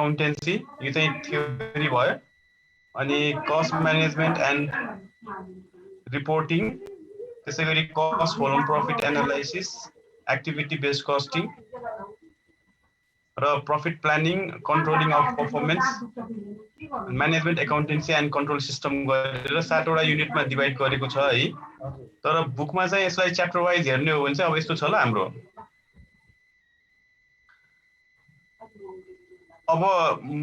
Accountancy यो चाहिँ theory भयो अनि कस्ट म्यानेजमेन्ट एन्ड रिपोर्टिङ त्यसैगरी cost volume profit analysis activity based costing र profit planning controlling of performance management accountancy and control system गरेर 7 वटा युनिटमा डिभाइड गरेको छ है तर बुकमा चाहिँ यसलाई च्याप्टर वाइज हेर्ने हो भने चाहिँ अब यस्तो छ ल हाम्रो अब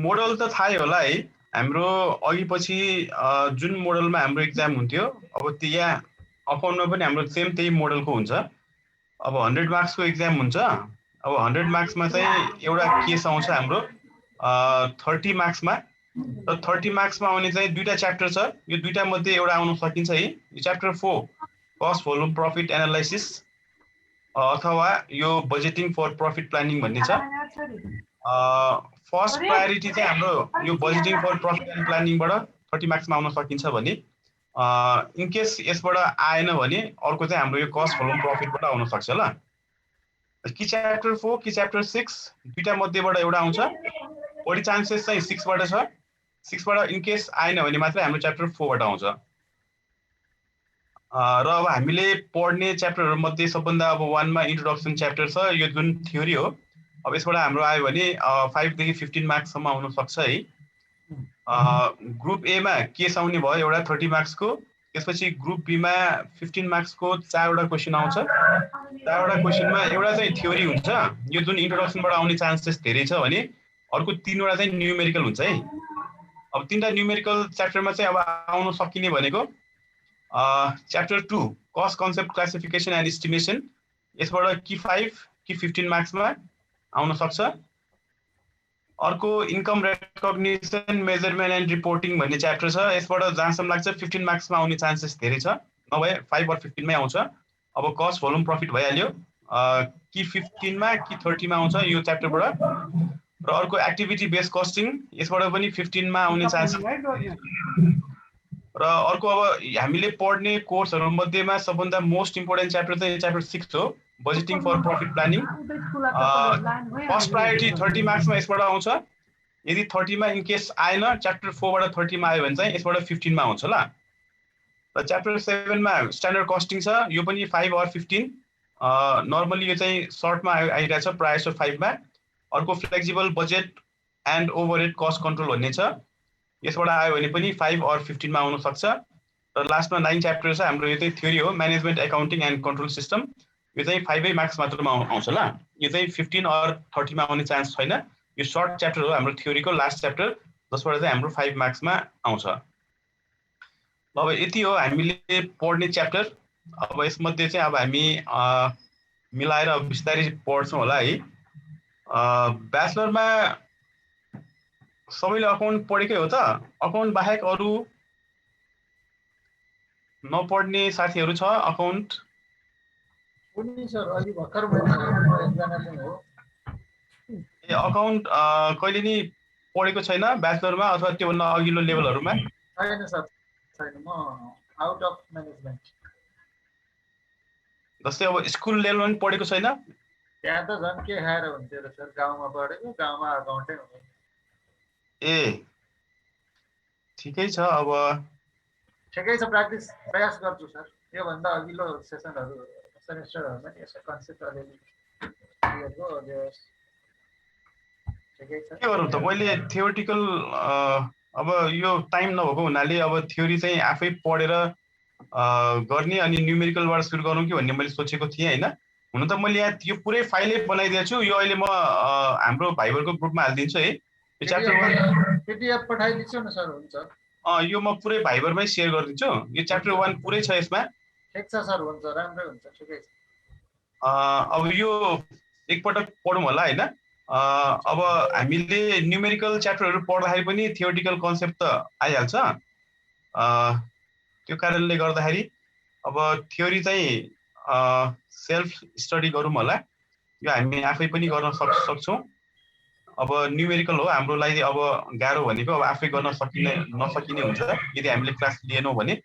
मोडल त थाहै होला है हाम्रो अघि पछि जुन मोडलमा हाम्रो एक्जाम हुन्थ्यो अब त्यहाँ अकाउन्टमा पनि हाम्रो सेम त्यही मोडलको हुन्छ अब 100 मार्क्सको एक्जाम हुन्छ अब 100 मार्क्समा चाहिँ एउटा केस आउँछ हाम्रो 30 मार्क्समा र 30 मार्क्समा आउने चाहिँ दुईटा च्याप्टर छ यो दुईटा मध्ये एउटा आउन सकिन्छ है यो chapter 4 cost volume profit analysis अथवा यो बजेटिङ फर प्रॉफिट प्लानिङ भन्ने छ फर्स्ट प्रायोरिटी चाहिँ हाम्रो यो बजेटिङ फर प्रॉफिट एन्ड प्लानिङबाट 30 मार्क्समा आउन सकिन्छ भने इन केस यसबाट आएन भने अर्को चाहिँ हाम्रो यो कस्ट भोल्युम प्रॉफिटबाट आउन सक्छ ल कि च्याप्टर 4 कि च्याप्टर 6 दुईटा मध्येबाट एउटा आउँछ बढी चान्सेस चाहिँ 6 बाट छ 6 बाट इन केस आएन भने मात्रै हाम्रो च्याप्टर 4 बाट आउँछ र अब हामीले पढ्ने च्याप्टरहरु मध्ये सबभन्दा अब 1 मा इन्ट्रोडक्सन च्याप्टर छ यो जुन थ्योरी हो अब यसबाट हाम्रो आयो भने 5 देखि 15 मार्क्स सम्म आउन सक्छ है ग्रुप ए मा केस आउने भयो एउटा 30 मार्क्स को त्यसपछि ग्रुप बी मा 15 मार्क्स को 4 वटा क्वेशन आउँछ 4 वटा क्वेशनमा एउटा चाहिँ थ्योरी हुन्छ यो जुन इन्ट्रोडक्सनबाट आउने चान्सेस धेरै छ भने अर्को 3 वटा चाहिँ न्यूमेरिकल हुन्छ है अब तीनटा न्यूमेरिकल च्याप्टरमा चाहिँ अब आउन सकिने भनेको chapter 2 cost concept classification and estimation यसबाट कि 5 कि 15 मार्क्समा आउन सक्छ अर्को income recognition measurement and reporting भन्ने च्याप्टर छ यसबाट जहाँसम्म लाग्छ 15 मार्क्समा आउने चान्सेस धेरै छ नभए 5 वा 15 मै आउँछ अब कस्ट भोल्युम प्रॉफिट भइहाल्यो कि 15 मा कि 30 मा आउँछ यो च्याप्टरबाट र अर्को एक्टिभिटी बेस्ड कस्टिङ यसबाट पनि 15 मा आउने चान्सेस र अर्को अब हामीले पढ्ने कोर्सहरु मध्येमा सबभन्दा मोस्ट इम्पोर्टेन्ट च्याप्टर चाहिँ च्याप्टर 6 हो budgeting for profit planning first priority 30 मार्क्समा यसबाट आउँछ यदि 30 मा इन केस आएन च्याप्टर 4 बाट 30 मा आयो भने चाहिँ यसबाट 15 मा आउँछ ल र च्याप्टर 7 मा स्ट्यान्डर्ड कस्टिङ छ यो पनि 5 or 15 नर्मली यो चाहिँ सर्टमा आइरहेछ प्राइस अफ 5 मा अर्को flexible budget and overhead cost control भन्ने छ यसबाट आयो भने पनि 5 or 15 मा आउन सक्छ र लास्टमा 9 च्याप्टर छ हाम्रो यो चाहिँ थ्योरी हो management accounting and control system यो चाहिँ 5 मार्क्स मात्रमा आउँछ ल यो चाहिँ 15 or 30 मा आउने चान्स छैन यो सर्ट च्याप्टर हो हाम्रो थ्योरीको लास्ट च्याप्टर जसबाट चाहिँ हाम्रो 5 मार्क्समा आउँछ अब यति हो हामीले पढ्ने च्याप्टर अब यसमध्ये चाहिँ अब हामी मिलाएर विस्तारै पढ्छौं होला है ब्याचलरमा सबैले अकाउन्ट पढेकै हो त अकाउन्ट बाहेक अरु नपढ्ने साथीहरु छ अकाउन्ट कुनै सर अलि भर्खर मैले एकजना चाहिँ हो ए अकाउन्ट कहिले नि पढेको छैन ब्याचलरमा अथवा त्यो भन्दा अघिल्लो लेभलहरुमा छैन सर छैन म आउट अफ म्यानेजमेन्ट जस्तै अब स्कुल लेभलमा पनि पढेको छैन त्यहाँ त झन् के खाएर हुन्थ्यो र सर गाउँमा पढेको गाउँमा अकाउन्टै हुँदैन ए ठिकै छ अब ठिकै छ प्रयास गर्छु सर यो भन्दा अघिल्लो सेसनहरु सेमेस्टरहरुमा नि यसो कन्सेप्ट अलिअलि क्लियर हो ठिकै छ के गरौँ त मैले थ्योरिटिकल अब यो टाइम नभएको हुनाले अब थ्योरी चाहिँ आफै पढेर गर्ने अनि न्यूमेरिकलबाट सुरु गरौँ कि भन्ने मैले सोचेको थिएँ हैन हुन त मैले यहाँ यो पुरै फाइलै बनाइदिएको छु यो अहिले म हाम्रो भाइबरको ग्रुपमा हाल्दिन्छु है यो च्याप्टर 1 पीडीएफ पठाइदिन्छु न सर हुन्छ यो म पुरै भाइबरमै शेयर गरिदिन्छु यो च्याप्टर 1 पुरै छ यसमा ठीक छ सर हुन्छ राम्रै हुन्छ ठिकै छ अब यो एकपटक पढौँ होला हैन अब हामीले न्यूमेरिकल च्याप्टरहरु पढ्दाखेरि पनि थ्योरिटिकल कन्सेप्ट त आइहाल्छ त्यो कारणले गर्दाखेरि अब थ्योरी चाहिँ सेल्फ स्टडी गरौँ होला यो हामी आफै पनि गर्न सक्छौं अब न्यूमेरिकल हो हाम्रो लागि अब गाह्रो भनेको अब आफै गर्न नसकिने हुन्छ यदि हामीले क्लास लिएनौं भने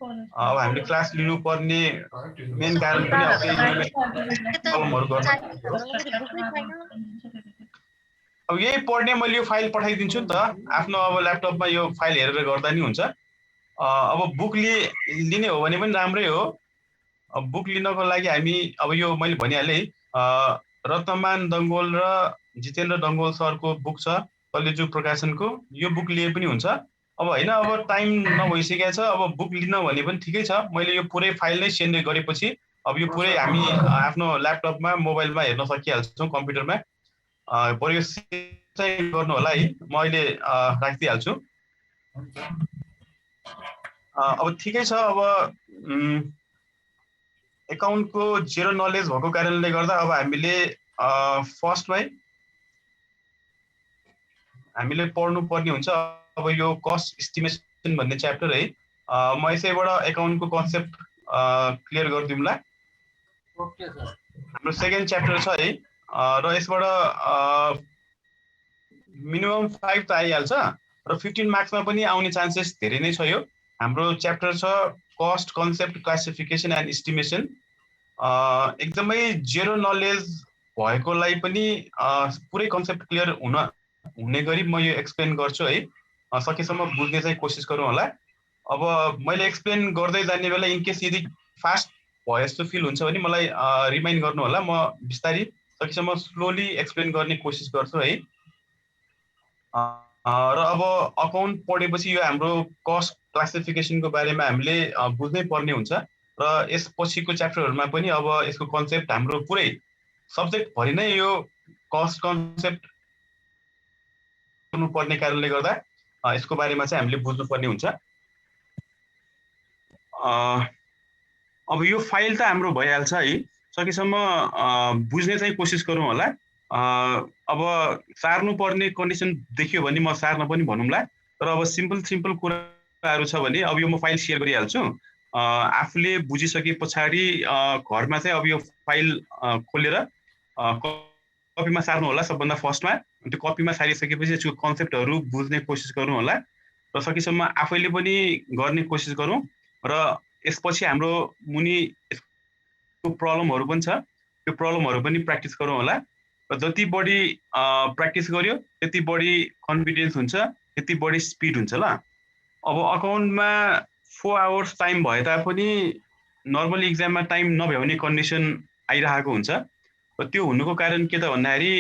अब हामीले क्लास लिनु पर्ने मेन कारण पनि अब प्रब्लमहरु गर्न अब यही पढ्ने मैले यो फाइल पठाइदिन्छु नि त आफ्नो अब ल्यापटपमा यो फाइल हेरेर गर्दा नि हुन्छ। अब बुक लिने हो भने पनि राम्रै हो। अब बुक लिनको लागि हामी अब यो मैले भनिहालेँ रत्नमान दङ्गोल र जितेन्द्र दङ्गोल सरको बुक छ कलेजु प्रकाशनको, यो बुक लिए पनि हुन्छ। अब होइन अब टाइम नभइसकेको छ, अब बुक लिन भने पनि ठिकै छ, मैले यो पुरै फाइल नै सेन्ड गरेपछि अब यो पुरै हामी आफ्नो ल्यापटपमा मोबाइलमा हेर्न सकिहाल्छौँ कम्प्युटरमा। बरु यो चाहिँ गर्नु होला है, म अहिले राखिदिइहाल्छु। अब ठिकै छ। अब एकाउन्टको जेरो नलेज भएको कारणले गर्दा अब हामीले फर्स्टमै हामीले पढ्नु पर्ने हुन्छ। अब यो कस्ट इस्टिमेसन भन्ने च्याप्टर है, म यसैबाट एकाउन्टको कन्सेप्ट क्लियर गरिदिउँला। Okay sir. हाम्रो सेकेन्ड च्याप्टर छ है, र यसबाट मिनिमम 5 त आइहाल्छ र 15 मार्क्समा पनि आउने चान्सेस धेरै नै छ। यो हाम्रो च्याप्टर छ cost concept classification and estimation. एकदमै जेरो नलेज भएकोलाई पनि पुरै कन्सेप्ट क्लियर हुने गरी म यो एक्सप्लेन गर्छु है, सकेसम्म बुझ्ने चाहिँ कोसिस गरौँ होला। अब मैले एक्सप्लेन गर्दै जाने बेला इनकेस यदि फास्ट भए जस्तो फिल हुन्छ भने मलाई रिमाइन्ड गर्नु होला, म बिस्तारै सकेसम्म स्लोली एक्सप्लेन गर्ने कोसिस गर्छु है। र अब अकाउन्ट पढेपछि यो हाम्रो कस्ट क्लासिफिकेसनको बारेमा हामीले बुझ्नै पर्ने हुन्छ र यसपछिको च्याप्टरहरूमा पनि अब यसको कन्सेप्ट हाम्रो पुरै सब्जेक्टभरि नै यो कस्ट कन्सेप्ट पर्ने कारणले गर्दा यसको बारेमा चाहिँ हामीले बुझ्नुपर्ने हुन्छ। अब यो फाइल त हाम्रो भइहाल्छ है, सकेसम्म बुझ्ने चाहिँ कोसिस गरौँ होला। अब सार्नु पर्ने कन्डिसन देखियो भने म सार्न पनि भनौँला, तर अब सिम्पल कुराहरू छ भने अब यो म फाइल सेयर गरिहाल्छु। आफूले बुझिसके पछाडि घरमा चाहिँ अब यो फाइल खोलेर कपीमा सार्नु होला सबभन्दा फर्स्टमा। त्यो कपीमा सारिसकेपछि यसको कन्सेप्टहरू बुझ्ने कोसिस गरौँ होला र सकेसम्म आफैले पनि गर्ने कोसिस गरौँ। र यसपछि हाम्रो मुनि प्रब्लमहरू पनि छ, त्यो प्रब्लमहरू पनि प्र्याक्टिस गरौँ होला। र जति बढी प्र्याक्टिस गर्यो त्यति बढी कन्फिडेन्स हुन्छ, त्यति बढी स्पिड हुन्छ ल। अब अकाउन्टमा 4 आवर्स टाइम भए तापनि नर्मली इक्जाममा टाइम नभ्याउने कन्डिसन आइरहेको हुन्छ। र त्यो हुनुको कारण के त भन्दाखेरि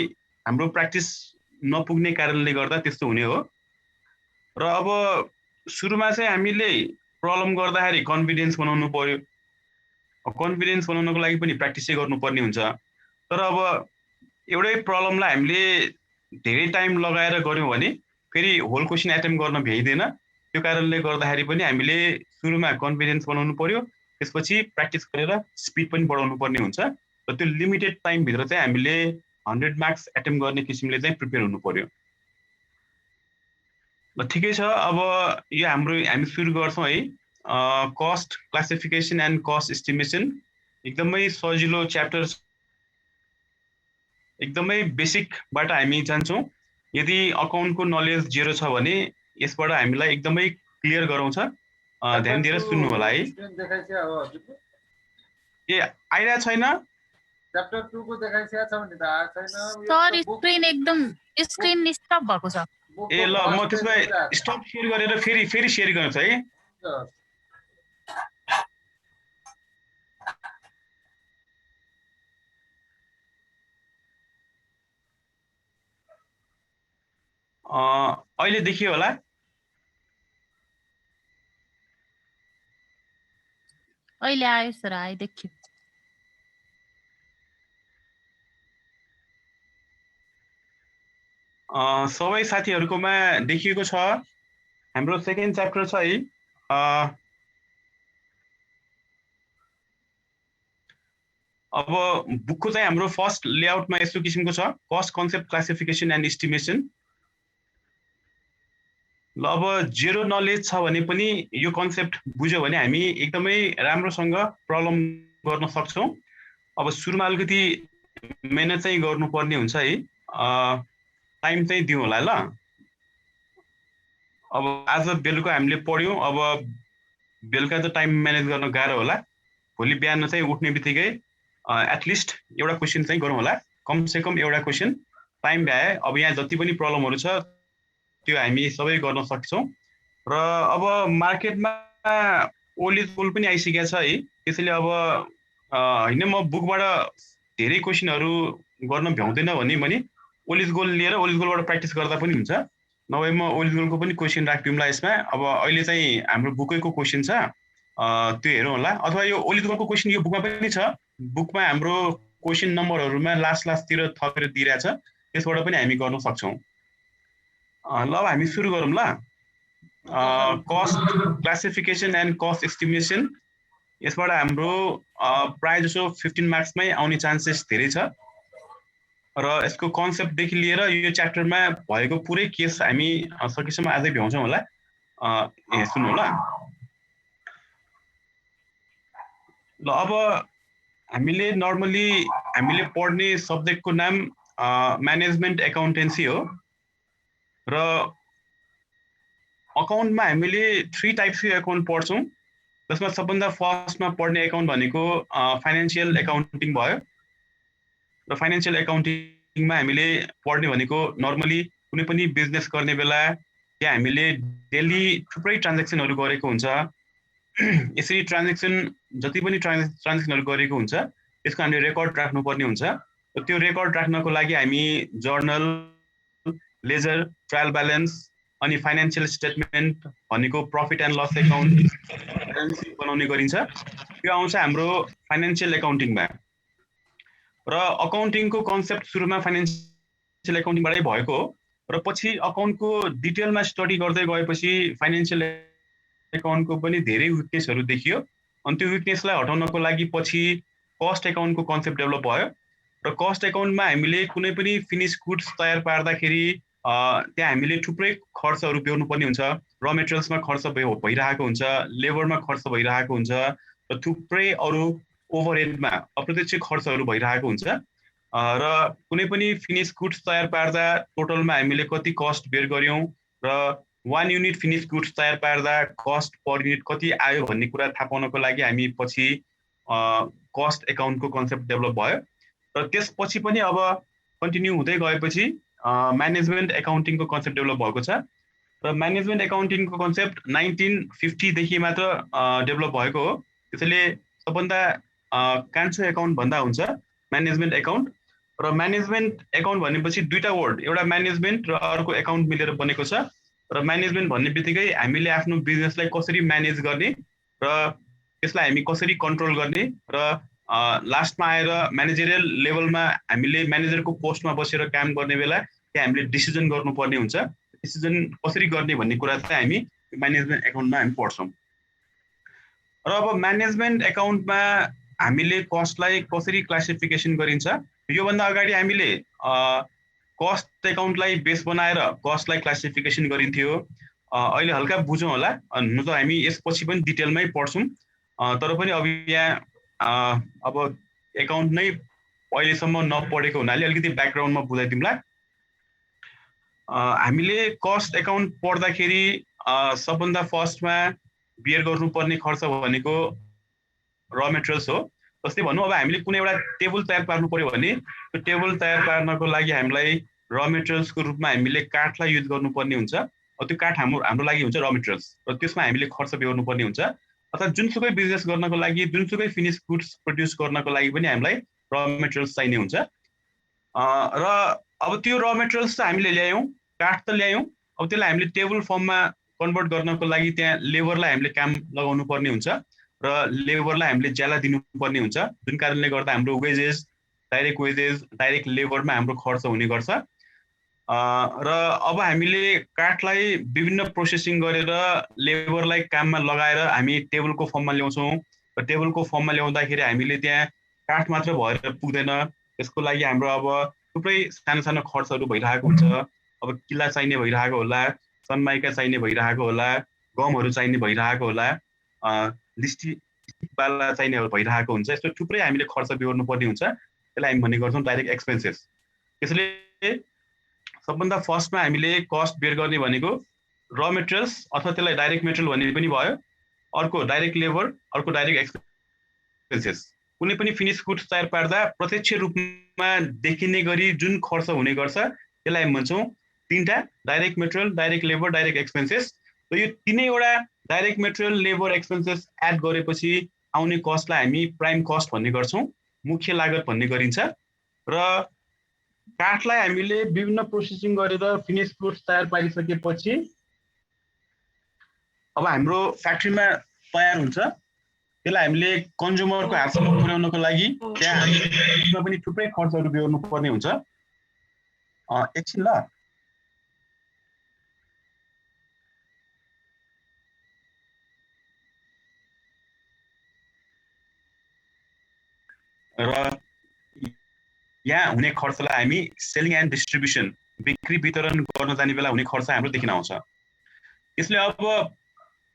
हाम्रो प्र्याक्टिस नपुग्ने कारणले गर्दा त्यस्तो हुने हो। र अब सुरुमा चाहिँ हामीले प्रब्लम गर्दाखेरि कन्फिडेन्स बनाउनु पर्यो, कन्फिडेन्स बनाउनको लागि पनि प्र्याक्टिसै गर्नुपर्ने हुन्छ। तर अब एउटै प्रब्लमलाई हामीले धेरै टाइम लगाएर गऱ्यौँ भने फेरि होल क्वेसन एटेम्प गर्न भ्याइँदैन। त्यो कारणले गर्दाखेरि पनि हामीले सुरुमा कन्फिडेन्स बनाउनु पर्यो, त्यसपछि प्र्याक्टिस गरेर स्पिड पनि बढाउनु पर्ने हुन्छ। र त्यो लिमिटेड टाइमभित्र चाहिँ हामीले 100 मार्क्स एटेम्प गर्ने किसिमले चाहिँ प्रिपेयर हुनु पर्यो। ल ठिकै छ। अब यो हामी सुरु गर्छौँ है, cost classification and cost estimation. एकदमै सजिलो च्याप्टर, एकदमै बेसिकबाट हामी जान्छौँ। यदि अकाउन्टको नलेज जेरो छ भने यसबाट हामीलाई एकदमै क्लियर गराउँछ, ध्यान दिएर सुन्नु होला है। ए आइरहेको छैन? च्याप्टर 2 को देखाइसकेको छ भने त आएको छैन सर, स्क्रिन एकदम स्क्रिन स्टप भएको छ। ए ल, म त्यसमा स्टप सेयर गरेर फेरि सेयर गर्छु है। अहिले देखियो होला? अहिले आयो सर, आयो, देखियो। सबै साथीहरूकोमा देखिएको छ? हाम्रो सेकेन्ड च्याप्टर छ है। अब बुकको चाहिँ हाम्रो फर्स्ट लेआउटमा यस्तो किसिमको छ, cost concept classification and estimation. ल अब जेरो नलेज छ भने पनि यो कन्सेप्ट बुझ्यो भने हामी एकदमै राम्रोसँग प्रब्लम गर्न सक्छौँ। अब सुरुमा अलिकति मेहनत चाहिँ गर्नुपर्ने हुन्छ है, टाइम चाहिँ दिउँ होला ल। अब आज बेलुका हामीले पढ्यौँ, अब बेलुका त टाइम म्यानेज गर्न गाह्रो होला। भोलि बिहान चाहिँ उठ्ने बित्तिकै एटलिस्ट एउटा क्वेसन चाहिँ गरौँ होला, कमसेकम एउटा क्वेसन टाइम भ्याए अब यहाँ जति पनि प्रब्लमहरु छ त्यो हामी सबै गर्न सक्छौं र अब मार्केटमा ओल्ड इज गोल्ड पनि आइसकेको छ है त्यसैले अब हैन म बुकबाट धेरै क्वेशनहरु गर्न भ्याउँदैन भने ओल्ड इज गोल्ड लिएर ओल्ड इज गोल्डबाट प्र्याक्टिस गर्दा पनि हुन्छ नभए म ओल्ड इज गोल्डको पनि क्वेशन राख्दिउँला यसमा अब अहिले चाहिँ हाम्रो बुकैको क्वेशन छ त्यो हेरौँ होला अथवा यो ओल्ड इज गोल्डको क्वेशन यो बुकमा पनि छ बुकमा हाम्रो क्वेशन नम्बरहरुमा लास्टतिर थपेर दिइराछ त्यसबाट पनि हामी गर्न सक्छौं ल अब हामी सुरु गरौँ ल cost classification and cost estimation यसबाट हाम्रो प्राय जसो 15 मार्क्समै आउने चान्सेस धेरै छ र यसको कन्सेप्ट देखि लिएर यो च्याप्टरमा भएको पुरै केस हामी सकेसम्म आजै भ्याउँछौं होला सुन्नु होला ल अब हामीले नर्मली हामीले पढ्ने सब्जेक्टको नाम म्यानेजमेन्ट एकाउन्टेन्सी हो र अकाउन्टमा हामीले 3 टाइप्सको अकाउन्ट पढ्छौं जसमा सबभन्दा फर्स्टमा पढ्ने अकाउन्ट भनेको फाइनान्शियल एकाउन्टिङ भयो र फाइनान्शियल एकाउन्टिङमा हामीले पढ्ने भनेको नर्मली कुनै पनि बिजनेस गर्ने बेला त्यहाँ हामीले डेली थुप्रै ट्रान्ज्याक्सनहरु गरेको हुन्छ यसरी ट्रान्ज्याक्सन जति पनि ट्रान्ज्याक्सनहरु गरेको हुन्छ त्यसको हामीले रेकर्ड राख्नुपर्ने हुन्छ र त्यो रेकर्ड राख्नको लागि हामी जर्नल लेजर ट्रायल ब्यालेन्स अनि फाइनान्शियल स्टेटमेन्ट भनेको प्रॉफिट एन्ड लस अकाउन्ट बनाउने गरिन्छ त्यो आउँछ हाम्रो फाइनान्शियल एकाउन्टिङमा र अकाउन्टिङको कन्सेप्ट सुरुमा फाइनान्शियल एकाउन्टिङबाटै भएको हो र पछि अकाउन्टको डिटेलमा स्टडी गर्दै गएपछि फाइनान्शियल एकाउन्टको पनि धेरै विकनेसहरु देखियो अनि त्यो विकनेसलाई हटाउनको लागि पछि कस्ट एकाउन्टको कन्सेप्ट डेभलप भयो र कस्ट एकाउन्टमा हामीले कुनै पनि फिनिश गुड्स तयार पार्दाखेरि त्यहाँ हामीले थुप्रै खर्चहरु बेहोर्नु पर्ने हुन्छ र मेटेरियल्समा खर्च भइरहेको हुन्छ लेबरमा खर्च भइरहेको हुन्छ र थुप्रै अरु ओभरहेडमा अप्रत्यक्ष खर्चहरु भइरहेको हुन्छ र कुनै पनि फिनिश गुड्स तयार पार्दा टोटलमा हामीले कति कस्ट बेयर गर्यौं र 1 युनिट फिनिश गुड्स तयार पार्दा कस्ट पर युनिट कति आयो भन्ने कुरा थाहा पाउनको लागि हामी पछि कस्ट एकाउन्टको कन्सेप्ट डेभलप भयो र त्यसपछि पनि अब कन्टिन्यू हुँदै गएपछि म्यानेजमेन्ट एकाउन्टिङको कन्सेप्ट डेभलप भएको छ र म्यानेजमेन्ट एकाउन्टिङको कन्सेप्ट 1950 देखि मात्र डेभलप भएको हो त्यसैले सबभन्दा कान्छो एकाउन्ट भन्दा हुन्छ म्यानेजमेन्ट एकाउन्ट र म्यानेजमेन्ट एकाउन्ट भनेपछि दुईटा वर्ड एउटा म्यानेजमेन्ट र अर्को एकाउन्ट मिलेर बनेको छ र म्यानेजमेन्ट भन्ने बित्तिकै हामीले आफ्नो बिजनेसलाई कसरी म्यानेज गर्ने र त्यसलाई हामी कसरी कन्ट्रोल गर्ने र लास्टमा आएर म्यानेजरियल लेभलमा हामीले म्यानेजरको पोस्टमा बसेर काम गर्ने बेला त्यहाँ हामीले डिसिजन गर्नुपर्ने हुन्छ डिसिजन कसरी गर्ने भन्ने कुरा चाहिँ हामी म्यानेजमेन्ट एकाउन्टमा हामी पढ्छौं र अब म्यानेजमेन्ट एकाउन्टमा हामीले कस्टलाई कसरी क्लासिफिकेसन गरिन्छ यो भन्दा अगाडि हामीले कस्ट एकाउन्टलाई बेस बनाएर कस्टलाई क्लासिफिकेसन गरिन्थ्यो अहिले हल्का बुझौं होला न त हामी यसपछि पनि डिटेलमै पढ्छौं तर पनि अब यहाँ अब एकाउन्ट नै अहिलेसम्म नपढेको हुनाले अलिकति ब्याकग्राउन्डमा बुझाइदिउँला हामीले कस्ट एकाउन्ट पढ्दाखेरि सबभन्दा फर्स्टमा बियर गर्नुपर्ने खर्च भनेको र मेटेरियल्स हो जस्तै भन्नु अब हामीले कुनै एउटा टेबल तयार पार्नु पर्यो भने त्यो टेबल तयार पार्नको लागि हामीलाई र मेटेरियल्सको रूपमा हामीले काठलाई युज गर्नुपर्ने हुन्छ त्यो काठ हाम्रो लागि हुन्छ र मेटेरियल्स र त्यसमा हामीले खर्च बेहोर्नु पर्ने हुन्छ अथवा जुनसुकै बिजनेस गर्नको लागि जुनसुकै फिनिश गुड्स प्रोड्युस गर्नको लागि पनि हामीलाई र मेटेरियल्स चाहिने हुन्छ र अब त्यो र मेटेरियल्स चाहिँ हामीले ल्यायौं काठ त ल्यायौं अब त्यसलाई हामीले टेबल फर्ममा कन्भर्ट गर्नको लागि त्यहाँ लेबरलाई हामीले काम लगाउनु पर्ने हुन्छ र लेबरलाई हामीले ज्याला दिनुपर्ने हुन्छ जुन कारणले गर्दा हाम्रो वेजेस डाइरेक्ट लेबरमा हाम्रो खर्च हुने गर्छ र अब हामीले काठलाई विभिन्न प्रोसेसिङ गरेर लेबरलाई काममा लगाएर हामी टेबलको फर्ममा ल्याउँछौं र टेबलको फर्ममा ल्याउँदाखेरि हामीले त्यहाँ काठ मात्र भएर पुग्दैन त्यसको लागि हाम्रो अब थुप्रै सानो खर्चहरु भइरहेको हुन्छ अब किल्ला चाहिने भइरहेको होला सनमाइका चाहिने भइरहेको होला गमहरु चाहिने भइरहेको होला लिस्टिक बाला चाहिने भइरहेको हुन्छ यस्तो थुप्रै हामीले खर्च बेहोर्नु पर्ने हुन्छ त्यसलाई हामी भन्ने गर्छौं डाइरेक्ट एक्सपेन्सेस त्यसैले सबभन्दा फर्स्टमा हामीले कस्ट बेयर गर्ने भनेको र मेटेरियल्स अथवा त्यसलाई डाइरेक्ट मेटेरियल भन्ने पनि भयो अर्को डाइरेक्ट लेबर अर्को डाइरेक्ट एक्सपेन्सेस कुनै पनि फिनिश गुड्स तयार पार्दा प्रत्यक्ष रूपमा देखिने गरी जुन खर्च हुने गर्छ त्यसलाई हामी भन्छौँ तीनटा direct material, direct labour, direct expenses. र यो तीनैवटा direct material, labour, expenses add गरेपछि आउने कस्टलाई हामी प्राइम कस्ट भन्ने गर्छौँ, मुख्य लागत भन्ने गरिन्छ। र काठलाई हामीले विभिन्न प्रोसेसिङ गरेर फिनिश गुड्स तयार पारिसकेपछि अब हाम्रो फ्याक्ट्रीमा तयार हुन्छ, त्यसलाई हामीले कन्ज्युमरको हातसम्म पुर्याउनको लागि त्यहाँ हामीमा पनि थुप्रै खर्चहरू बेहोर्नु पर्ने हुन्छ। एकछिन ल। र यहाँ हुने खर्चलाई हामी सेलिङ एन्ड डिस्ट्रिब्युसन, बिक्री वितरण गर्न जाने बेला हुने खर्च हाम्रो देखिन आउँछ। यसले अब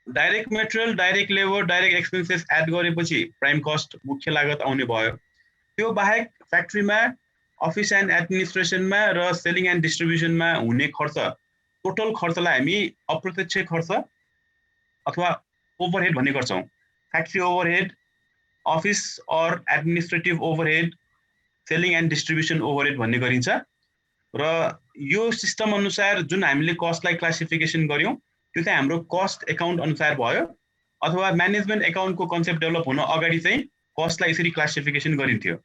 direct material, direct labour, direct expenses add गरेपछि प्राइम कस्ट, मुख्य लागत आउने भयो। त्यो बाहेक फ्याक्ट्रीमा अफिस एन्ड एडमिनिस्ट्रेसनमा र सेलिङ एन्ड डिस्ट्रिब्युसनमा हुने खर्च, टोटल खर्चलाई हामी अप्रत्यक्ष खर्च अथवा ओभरहेड भन्ने गर्छौँ। Factory overhead, office or administrative overhead, selling and distribution overhead भन्ने गरिन्छ। र यो सिस्टम अनुसार जुन हामीले कस्टलाई क्लासिफिकेसन गर्यौँ त्यो चाहिँ हाम्रो कस्ट एकाउन्ट अनुसार भयो, अथवा म्यानेजमेन्ट एकाउन्टको कन्सेप्ट डेभलप हुन अगाडि चाहिँ कस्टलाई यसरी क्लासिफिकेसन गरिन्थ्यो।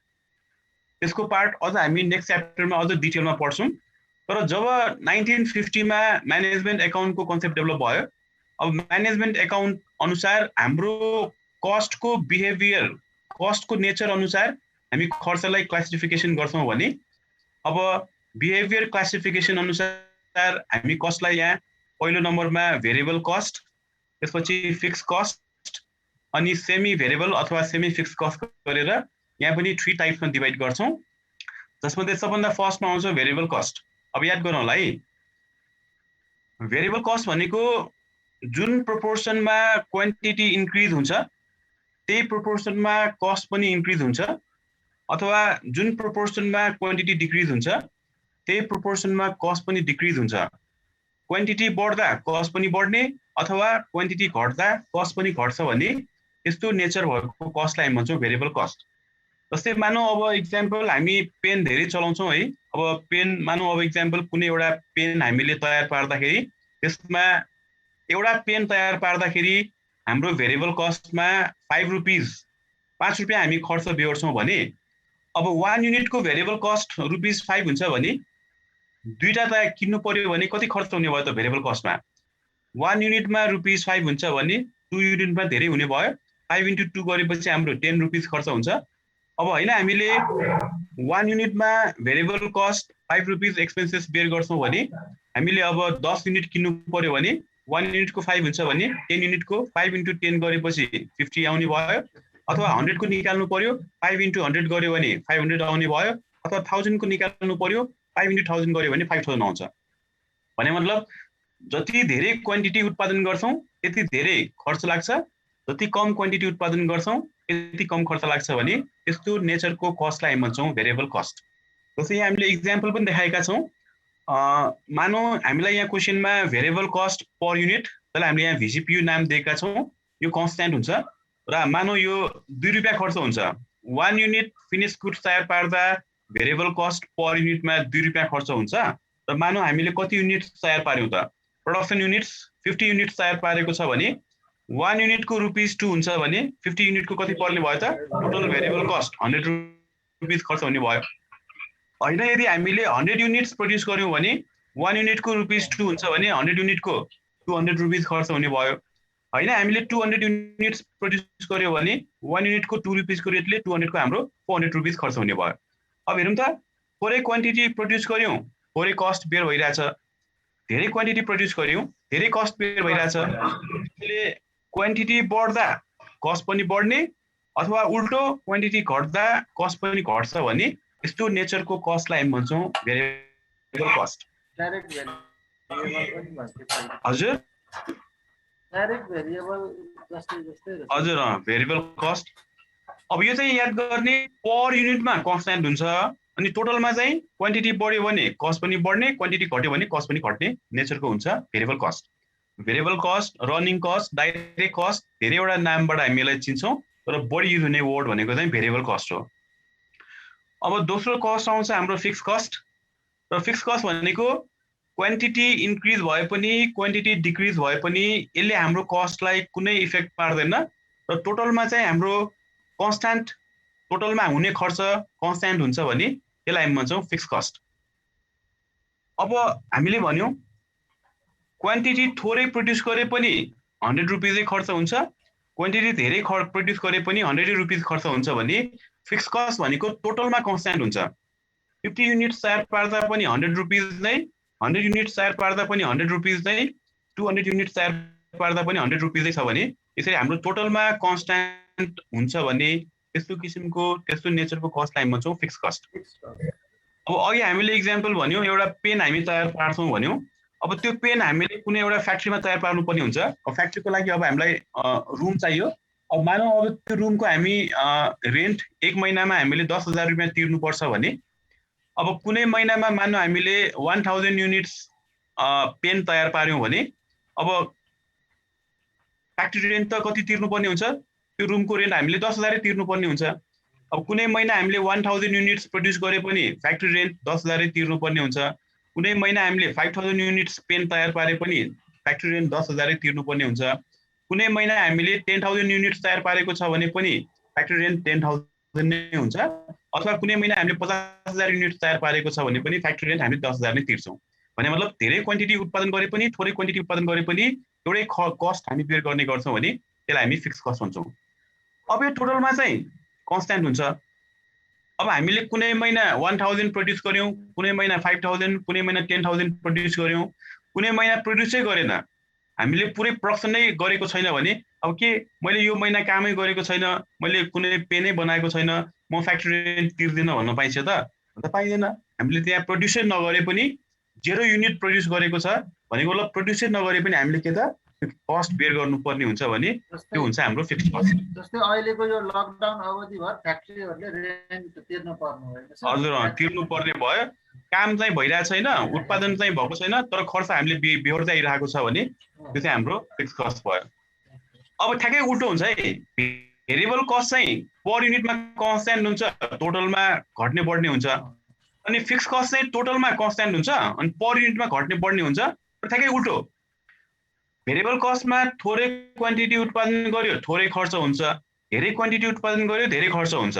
त्यसको पार्ट अझ हामी नेक्स्ट च्याप्टरमा अझ डिटेलमा पढ्छौँ। तर जब 1950 मा म्यानेजमेन्ट एकाउन्टको कन्सेप्ट डेभलप भयो, अब म्यानेजमेन्ट एकाउन्ट अनुसार हाम्रो कस्टको बिहेभियर, कस्टको नेचर अनुसार हामी खर्चलाई क्लासिफिकेसन गर्छौँ भने अब बिहेभियर क्लासिफिकेसन अनुसार हामी कस्टलाई यहाँ पहिलो नम्बरमा भेरिएबल कस्ट, त्यसपछि फिक्स कस्ट, अनि सेमी भेरिएबल अथवा सेमी फिक्स कस्ट गरेर यहाँ पनि 3 टाइप्समा डिभाइड गर्छौँ, जसमध्ये सबभन्दा फर्स्टमा आउँछ भेरिएबल कस्ट। अब याद गरौँ होला है, भेरिएबल कस्ट भनेको जुन प्रोपोर्सनमा क्वान्टिटी इन्क्रिज हुन्छ त्यही प्रोपोर्सनमा कस्ट पनि इन्क्रिज हुन्छ, अथवा जुन प्रोपोर्सनमा क्वान्टिटी डिक्रिज हुन्छ त्यही प्रोपोर्सनमा कस्ट पनि डिक्रिज हुन्छ। क्वान्टिटी बढ्दा कस्ट पनि बढ्ने अथवा क्वान्टिटी घट्दा कस्ट पनि घट्छ भने यस्तो नेचर भएको कस्टलाई हामी भन्छौँ भेरिएबल कस्ट। जस्तै मानौँ अब इक्जाम्पल हामी पेन धेरै चलाउँछौँ है, अब पेन मानौँ अब इक्जाम्पल कुनै एउटा पेन हामीले तयार पार्दाखेरि त्यसमा एउटा पेन तयार पार्दाखेरि हाम्रो भेरिएबल कस्टमा 5 रुपियाँ हामी खर्च बेहोर्छौँ भने अब 1 युनिटको भेरिएबल कस्ट ₹5 हुन्छ भने दुईटा त किन्नु पर्यो भने कति खर्च हुने भयो त भेरिएबल कस्टमा? 1 युनिटमा ₹5 हुन्छ भने 2 युनिटमा धेरै हुने भयो, 5 × 2 गरेपछि हाम्रो 10 रुपिस खर्च हुन्छ। अब होइन हामीले 1 युनिटमा variable cost 5 rupees expenses bear गर्छौँ भने हामीले अब 10 युनिट किन्नु पर्यो भने 1 युनिटको 5 हुन्छ भने 10 युनिटको 5 × 10 गरेपछि 50 आउने भयो, अथवा 100 को निकाल्नु पर्यो 5 × 100 गर्यो भने 500 आउने भयो, अथवा 1000 को निकाल्नु पर्यो 5 × 1000 गर्यो भने 5000 आउँछ। भने मतलब जति धेरै क्वान्टिटी उत्पादन गर्छौँ त्यति धेरै खर्च लाग्छ, जति कम क्वान्टिटी उत्पादन गर्छौँ त्यति कम खर्च लाग्छ भने यस्तो नेचरको कस्टलाई हामी भन्छौँ भेरिएबल कस्ट। जस्तै यहाँ हामीले इक्जाम्पल पनि देखाएका छौँ। मानौँ हामीलाई यहाँ क्वेसनमा भेरिएबल कस्ट पर युनिट, त्यसलाई हामीले यहाँ VCPU नाम दिएका छौँ, यो कन्स्ट्यान्ट हुन्छ र मानौँ यो 2 रुपियाँ खर्च हुन्छ। 1 युनिट फिनिश गुड्स तयार पार्दा भेरिएबल कस्ट पर युनिटमा 2 रुपियाँ खर्च हुन्छ र मानौँ हामीले कति युनिट तयार पार्यौँ त, प्रोडक्सन युनिट्स 50 युनिट्स तयार पारेको छ भने 1 युनिटको ₹2 हुन्छ भने 50 युनिटको कति पर्ने भयो त? टोटल भेरिएबल कस्ट 100 रुपिस खर्च हुने भयो। होइन यदि हामीले 100 युनिट्स प्रड्युस गर्यौँ भने 1 युनिटको ₹2 हुन्छ भने 100 युनिटको 200 रुपिस खर्च हुने भयो। होइन हामीले 200 युनिट्स प्रड्युस गर्यौँ भने 1 युनिटको 2 रुपिसको रेटले 200 को हाम्रो 400 रुपिस खर्च हुने भयो। अब हेरौँ त, थोरै क्वान्टिटी प्रड्युस गर्यौँ थोरै कस्ट बेयर भइरहेछ, धेरै क्वान्टिटी प्रड्युस गर्यौँ धेरै कस्ट बेयर भइरहेछ। त्यसले क्वान्टिटी बढ्दा कस्ट पनि बढ्ने अथवा उल्टो क्वान्टिटी घट्दा कस्ट पनि घट्छ भने यस्तो नेचरको कस्टलाई हामी भन्छौँ भेरिएबल कस्ट। डाइरेक्ट भेरिएबल पनि भन्छ। हजुर डाइरेक्ट भेरिएबल जस्तै हजुर भेरिएबल कस्ट। अब यो चाहिँ याद गर्ने पर युनिटमा कन्स्ट्यान्ट हुन्छ, अनि टोटलमा चाहिँ क्वान्टिटी बढ्यो भने कस्ट पनि बढ्ने, क्वान्टिटी घट्यो भने कस्ट पनि घट्ने नेचरको हुन्छ variable cost. Variable cost, running cost, direct cost धेरैवटा नामबाट हामी यसलाई चिन्छौँ। तर बढी युज हुने वर्ड भनेको चाहिँ भेरिएबल कस्ट हो। अब दोस्रो कस्ट आउँछ हाम्रो फिक्स कस्ट। र फिक्स कस्ट भनेको क्वान्टिटी इन्क्रिज भए पनि क्वान्टिटी डिक्रिज भए पनि यसले हाम्रो कस्टलाई कुनै इफेक्ट पार्दैन र टोटलमा चाहिँ हाम्रो कन्स्ट्यान्ट, टोटलमा हुने खर्च कन्स्ट्यान्ट हुन्छ भने यसलाई हामी भन्छौँ फिक्स कस्ट। अब हामीले भन्यौँ क्वान्टिटी थोरै प्रड्युस गरे पनि 100 रुपियाँ खर्च हुन्छ, क्वान्टिटी धेरै प्रड्युस गरे पनि 100 रुपियाँ खर्च हुन्छ भने फिक्स कस्ट भनेको टोटलमा कन्स्ट्यान्ट हुन्छ। 50 युनिट तयार पार्दा पनि 100 रुपियाँ नै, 100 युनिट तयार पार्दा पनि 100 रुपियाँ नै, 200 युनिट तयार पार्दा पनि 100 रुपियाँ नै छ भने यसरी हाम्रो टोटलमा कन्स्ट्यान्ट हुन्छ भने त्यस्तो किसिमको त्यस्तो नेचरको कस्टलाई हामी भन्छौँ फिक्स कस्ट। अब अघि हामीले इक्जाम्पल भन्यौँ एउटा पेन हामी तयार पार्छौँ भन्यौँ। अब त्यो पेन हामीले कुनै एउटा फ्याक्ट्रीमा तयार पार्नुपर्ने हुन्छ। अब फ्याक्ट्रीको लागि अब हामीलाई रुम चाहियो। अब मानौँ अब त्यो रुमको हामी रेन्ट 1 महिनामा हामीले 10,000 रुपियाँ तिर्नुपर्छ भने अब कुनै महिनामा मान्नु हामीले 1000 युनिट्स पेन तयार पार्यौँ भने अब फ्याक्ट्री रेन्ट त कति तिर्नुपर्ने हुन्छ, त्यो रुमको रेन्ट हामीले 10,000 तिर्नुपर्ने हुन्छ। अब कुनै महिना हामीले 1000 युनिट्स प्रड्युस गरे पनि फ्याक्ट्री रेन्ट 10,000 तिर्नुपर्ने हुन्छ। कुनै महिना हामीले 5000 युनिट्स पेन तयार पारे पनि फ्याक्ट्री रेन्ट 10,000 तिर्नुपर्ने हुन्छ। कुनै महिना हामीले 10,000 युनिट्स तयार पारेको छ भने पनि फ्याक्ट्री रेन्ट 10,000 नै हुन्छ। अथवा कुनै महिना हामीले 50,000 युनिट्स तयार पारेको छ भने पनि फ्याक्ट्री रेन्ट हामीले 10,000 नै तिर्छौँ। भने मतलब धेरै क्वान्टिटी उत्पादन गरे पनि थोरै क्वान्टिटी उत्पादन गरे पनि एउटै कस्ट हामी बेयर गर्ने गर्छौँ भने त्यसलाई हामी फिक्स कस्ट भन्छौँ। अब यो टोटलमा चाहिँ कन्स्ट्यान्ट हुन्छ। अब हामीले कुनै महिना 1000 प्रड्युस गऱ्यौँ, कुनै महिना 5000, कुनै महिना 10,000 प्रड्युस गऱ्यौँ, कुनै महिना प्रड्युसै गरेन, हामीले पुरै प्रोडक्सन नै गरेको छैन भने अब के मैले यो महिना कामै गरेको छैन, मैले कुनै पेनै बनाएको छैन, म फ्याक्ट्री रेन्ट तिर्दिनँ भन्न पाइन्छ त पाइँदैन। हामीले त्यहाँ प्रड्युसै नगरे पनि 0 युनिट प्रड्युस गरेको छ भनेको मतलब प्रड्युसै नगरे पनि हामीले के त कस्ट बेयर गर्नुपर्ने हुन्छ भने त्यो हुन्छ हाम्रो फिक्स कस्ट। जस्तै अहिलेको यो लकडाउन अवधिभर फ्याक्ट्रीहरूले रेन्ट तिर्नु पर्नु भयो। हजुर तिर्नु पर्ने भयो। काम चाहिँ भइरहेको छैन, उत्पादन चाहिँ भएको छैन, तर खर्च हामीले बेहोर्दै आइरहेको छ भने त्यो चाहिँ हाम्रो फिक्स कस्ट भयो। अब ठ्याक्कै उल्टो हुन्छ है। भेरिएबल कस्ट चाहिँ पर युनिटमा कन्स्ट्यान्ट हुन्छ, टोटलमा घट्ने बढ्ने हुन्छ। अनि फिक्स कस्ट चाहिँ टोटलमा कन्स्ट्यान्ट हुन्छ अनि पर युनिटमा घट्ने बढ्ने हुन्छ। ठ्याक्कै उल्टो, भेरिएबल कस्टमा थोरै क्वान्टिटी उत्पादन गर्यो थोरै खर्च हुन्छ, धेरै क्वान्टिटी उत्पादन गर्यो धेरै खर्च हुन्छ।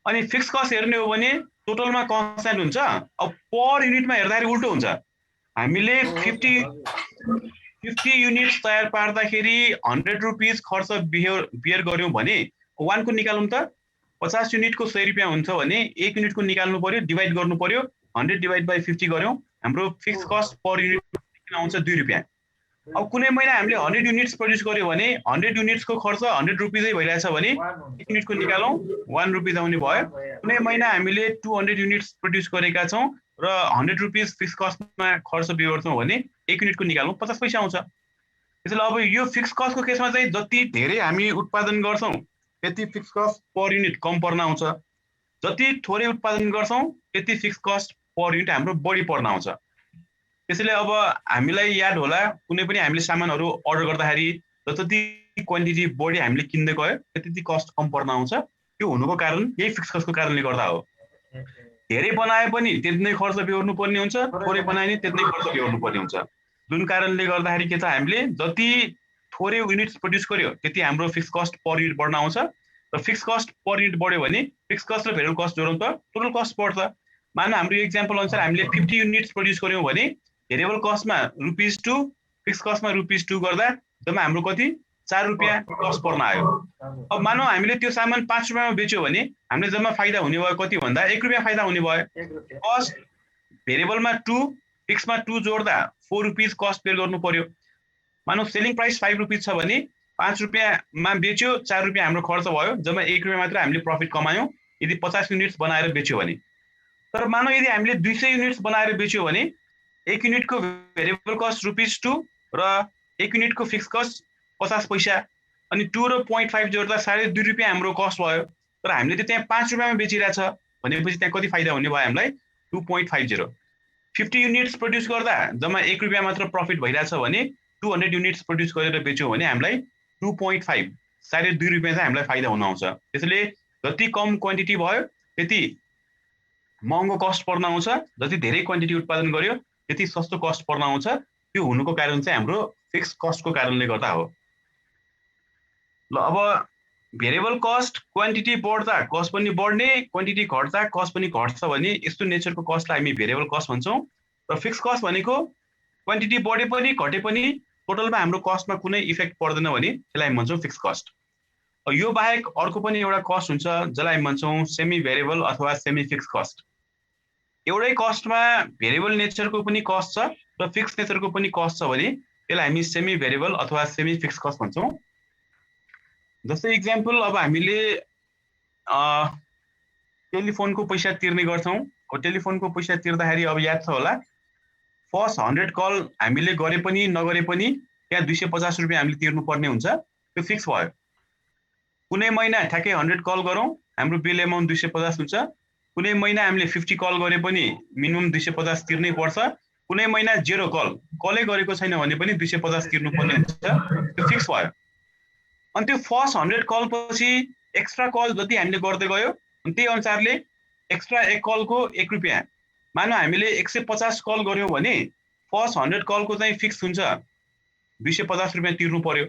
अनि फिक्स कस्ट हेर्ने हो भने टोटलमा कन्स्ट्यान्ट हुन्छ। अब पर युनिटमा हेर्दाखेरि उल्टो हुन्छ। हामीले 50 युनिट्स तयार पार्दाखेरि 100 रुपियाँ खर्च बेयर गर्यौँ भने 1 को निकालौँ त 50 युनिटको 100 रुपियाँ हुन्छ भने 1 युनिटको निकाल्नु पर्यो, डिभाइड गर्नु पर्यो, 100 डिभाइड बाई 50 गर्यौँ, हाम्रो फिक्स कस्ट पर युनिट आउँछ 2 रुपियाँ। अब कुनै महिना हामीले 100 युनिट्स प्रड्युस गर्यो भने 100 युनिट्सको खर्च 100 रुपियाँ भइरहेछ भने 1 युनिटको निकालौँ 1 रुपियाँ आउने भयो। कुनै महिना हामीले 200 युनिट्स प्रड्युस गरेका छौँ र 100 रुपियाँ फिक्स कस्टमा खर्च बेयर गर्छौँ भने 1 युनिटको निकालौँ 50 पैसा आउँछ। त्यसैले अब यो फिक्स कस्टको केसमा चाहिँ जति धेरै हामी उत्पादन गर्छौँ त्यति फिक्स कस्ट पर युनिट कम पर्न आउँछ, जति थोरै उत्पादन गर्छौँ त्यति फिक्स कस्ट पर युनिट हाम्रो बढी पर्न आउँछ। त्यसैले अब हामीलाई याद होला कुनै पनि हामीले सामानहरू अर्डर गर्दाखेरि जति क्वान्टिटी बढी हामीले किन्दै गयो त्यति कस्ट कम पर्न आउँछ। त्यो हुनुको कारण यही फिक्स कस्टको कारणले गर्दा हो। धेरै बनाए पनि त्यति नै खर्च बेहोर्नु पर्ने हुन्छ, थोरै बनाए पनि त्यति नै खर्च बेहोर्नु पर्ने हुन्छ। जुन कारणले गर्दाखेरि के छ हामीले जति थोरै युनिट्स प्रड्युस गर्यो त्यति हाम्रो फिक्स कस्ट पर युनिट बढ्न आउँछ र फिक्स कस्ट पर युनिट बढ्यो भने फिक्स कस्ट र भेरिएबल कस्ट जोडौँ त टोटल कस्ट बढ्छ। मानौँ हाम्रो यो इक्जाम्पल अनुसार हामीले 50 युनिट्स प्रड्युस गर्यौँ भने भेरिएबल कस्टमा ₹2, फिक्स कस्टमा ₹2 गर्दा जम्मा हाम्रो कति 4 रुपियाँ कस्ट पर्न आयो। अब मानौँ हामीले त्यो सामान 5 रुपियाँमा बेच्यो भने हामीले जम्मा फाइदा हुने भयो कति भन्दा 1 रुपियाँ फाइदा हुने भयो। कस्ट भेरिएबलमा 2 फिक्समा 2 जोड्दा 4 रुपियाँ कस्ट बेयर गर्नु पर्यो। मानौँ सेलिङ प्राइस 5 रुपियाँ छ भने 5 रुपियाँमा बेच्यो 4 रुपियाँ हाम्रो खर्च भयो, जम्मा 1 रुपियाँ मात्र हामीले प्रफिट कमायौँ यदि 50 युनिट्स बनाएर बेच्यो भने। तर मानौँ यदि हामीले 200 युनिट्स बनाएर बेच्यो भने 1 युनिटको भेरिएबल कस्ट ₹2 र 1 युनिटको फिक्स कस्ट 50 पैसा अनि 2 र 0.5 जोड्दा 2.5 रुपियाँ हाम्रो कस्ट भयो। तर हामीले त त्यहाँ 5 रुपियाँमा बेचिरहेछ भनेपछि त्यहाँ कति फाइदा हुने भयो हामीलाई 2.50। 50 युनिट्स प्रड्युस गर्दा जम्मा 1 रुपियाँ मात्र प्रफिट भइरहेछ भने 200 युनिट्स प्रड्युस गरेर बेच्यौँ भने हामीलाई 2.5 साढे 2 रुपियाँ चाहिँ हामीलाई फाइदा हुन आउँछ। त्यसैले जति कम क्वान्टिटी भयो त्यति महँगो कस्ट पर्न आउँछ, जति धेरै क्वान्टिटी उत्पादन गर्यो त्यति सस्तो कस्ट पर्न आउँछ। त्यो हुनुको कारण चाहिँ हाम्रो फिक्स कस्टको कारणले गर्दा हो। ल अब भेरिएबल कस्ट क्वान्टिटी बढ्दा कस्ट पनि बढ्ने, क्वान्टिटी घट्दा कस्ट पनि घट्छ भने यस्तो नेचरको कस्टलाई हामी भेरिएबल कस्ट भन्छौँ। र फिक्स कस्ट भनेको क्वान्टिटी बढे पनि घटे पनि टोटलमा हाम्रो कस्टमा कुनै इफेक्ट पर्दैन भने त्यसलाई हामी भन्छौँ फिक्स कस्ट। यो बाहेक अर्को पनि एउटा कस्ट हुन्छ जसलाई हामी भन्छौँ सेमी भेरिएबल अथवा सेमी फिक्स कस्ट। एउटै कस्टमा भेरिएबल नेचरको पनि कस्ट छ र फिक्स नेचरको पनि कस्ट छ भने त्यसलाई हामी सेमी भेरिएबल अथवा सेमी फिक्स कस्ट भन्छौँ। जस्तै इक्जाम्पल अब हामीले टेलिफोनको पैसा तिर्ने गर्छौँ। टेलिफोनको पैसा तिर्दाखेरि अब याद छ होला फर्स्ट 100 कल हामीले गरे पनि नगरे पनि त्यहाँ 250 रुपियाँ हामीले तिर्नुपर्ने हुन्छ, त्यो फिक्स भयो। कुनै महिना ठ्याक्कै 100 कल गरौँ हाम्रो बिल एमाउन्ट 250 हुन्छ, कुनै महिना हामीले 50 कल गरे पनि मिनिमम 250 तिर्नै पर्छ, कुनै महिना 0 कलै गरेको छैन भने पनि 250 तिर्नुपर्ने हुन्छ, त्यो फिक्स भयो। अनि त्यो फर्स्ट 100 कल पछि एक्स्ट्रा कल जति हामीले गर्दै गयो त्यही अनुसारले एक्स्ट्रा एक कलको 1 रुपियाँ, मानौ हामीले 150 कल गर्यौँ भने फर्स्ट 100 कलको चाहिँ फिक्स हुन्छ 250 रुपियाँ तिर्नु पर्यो।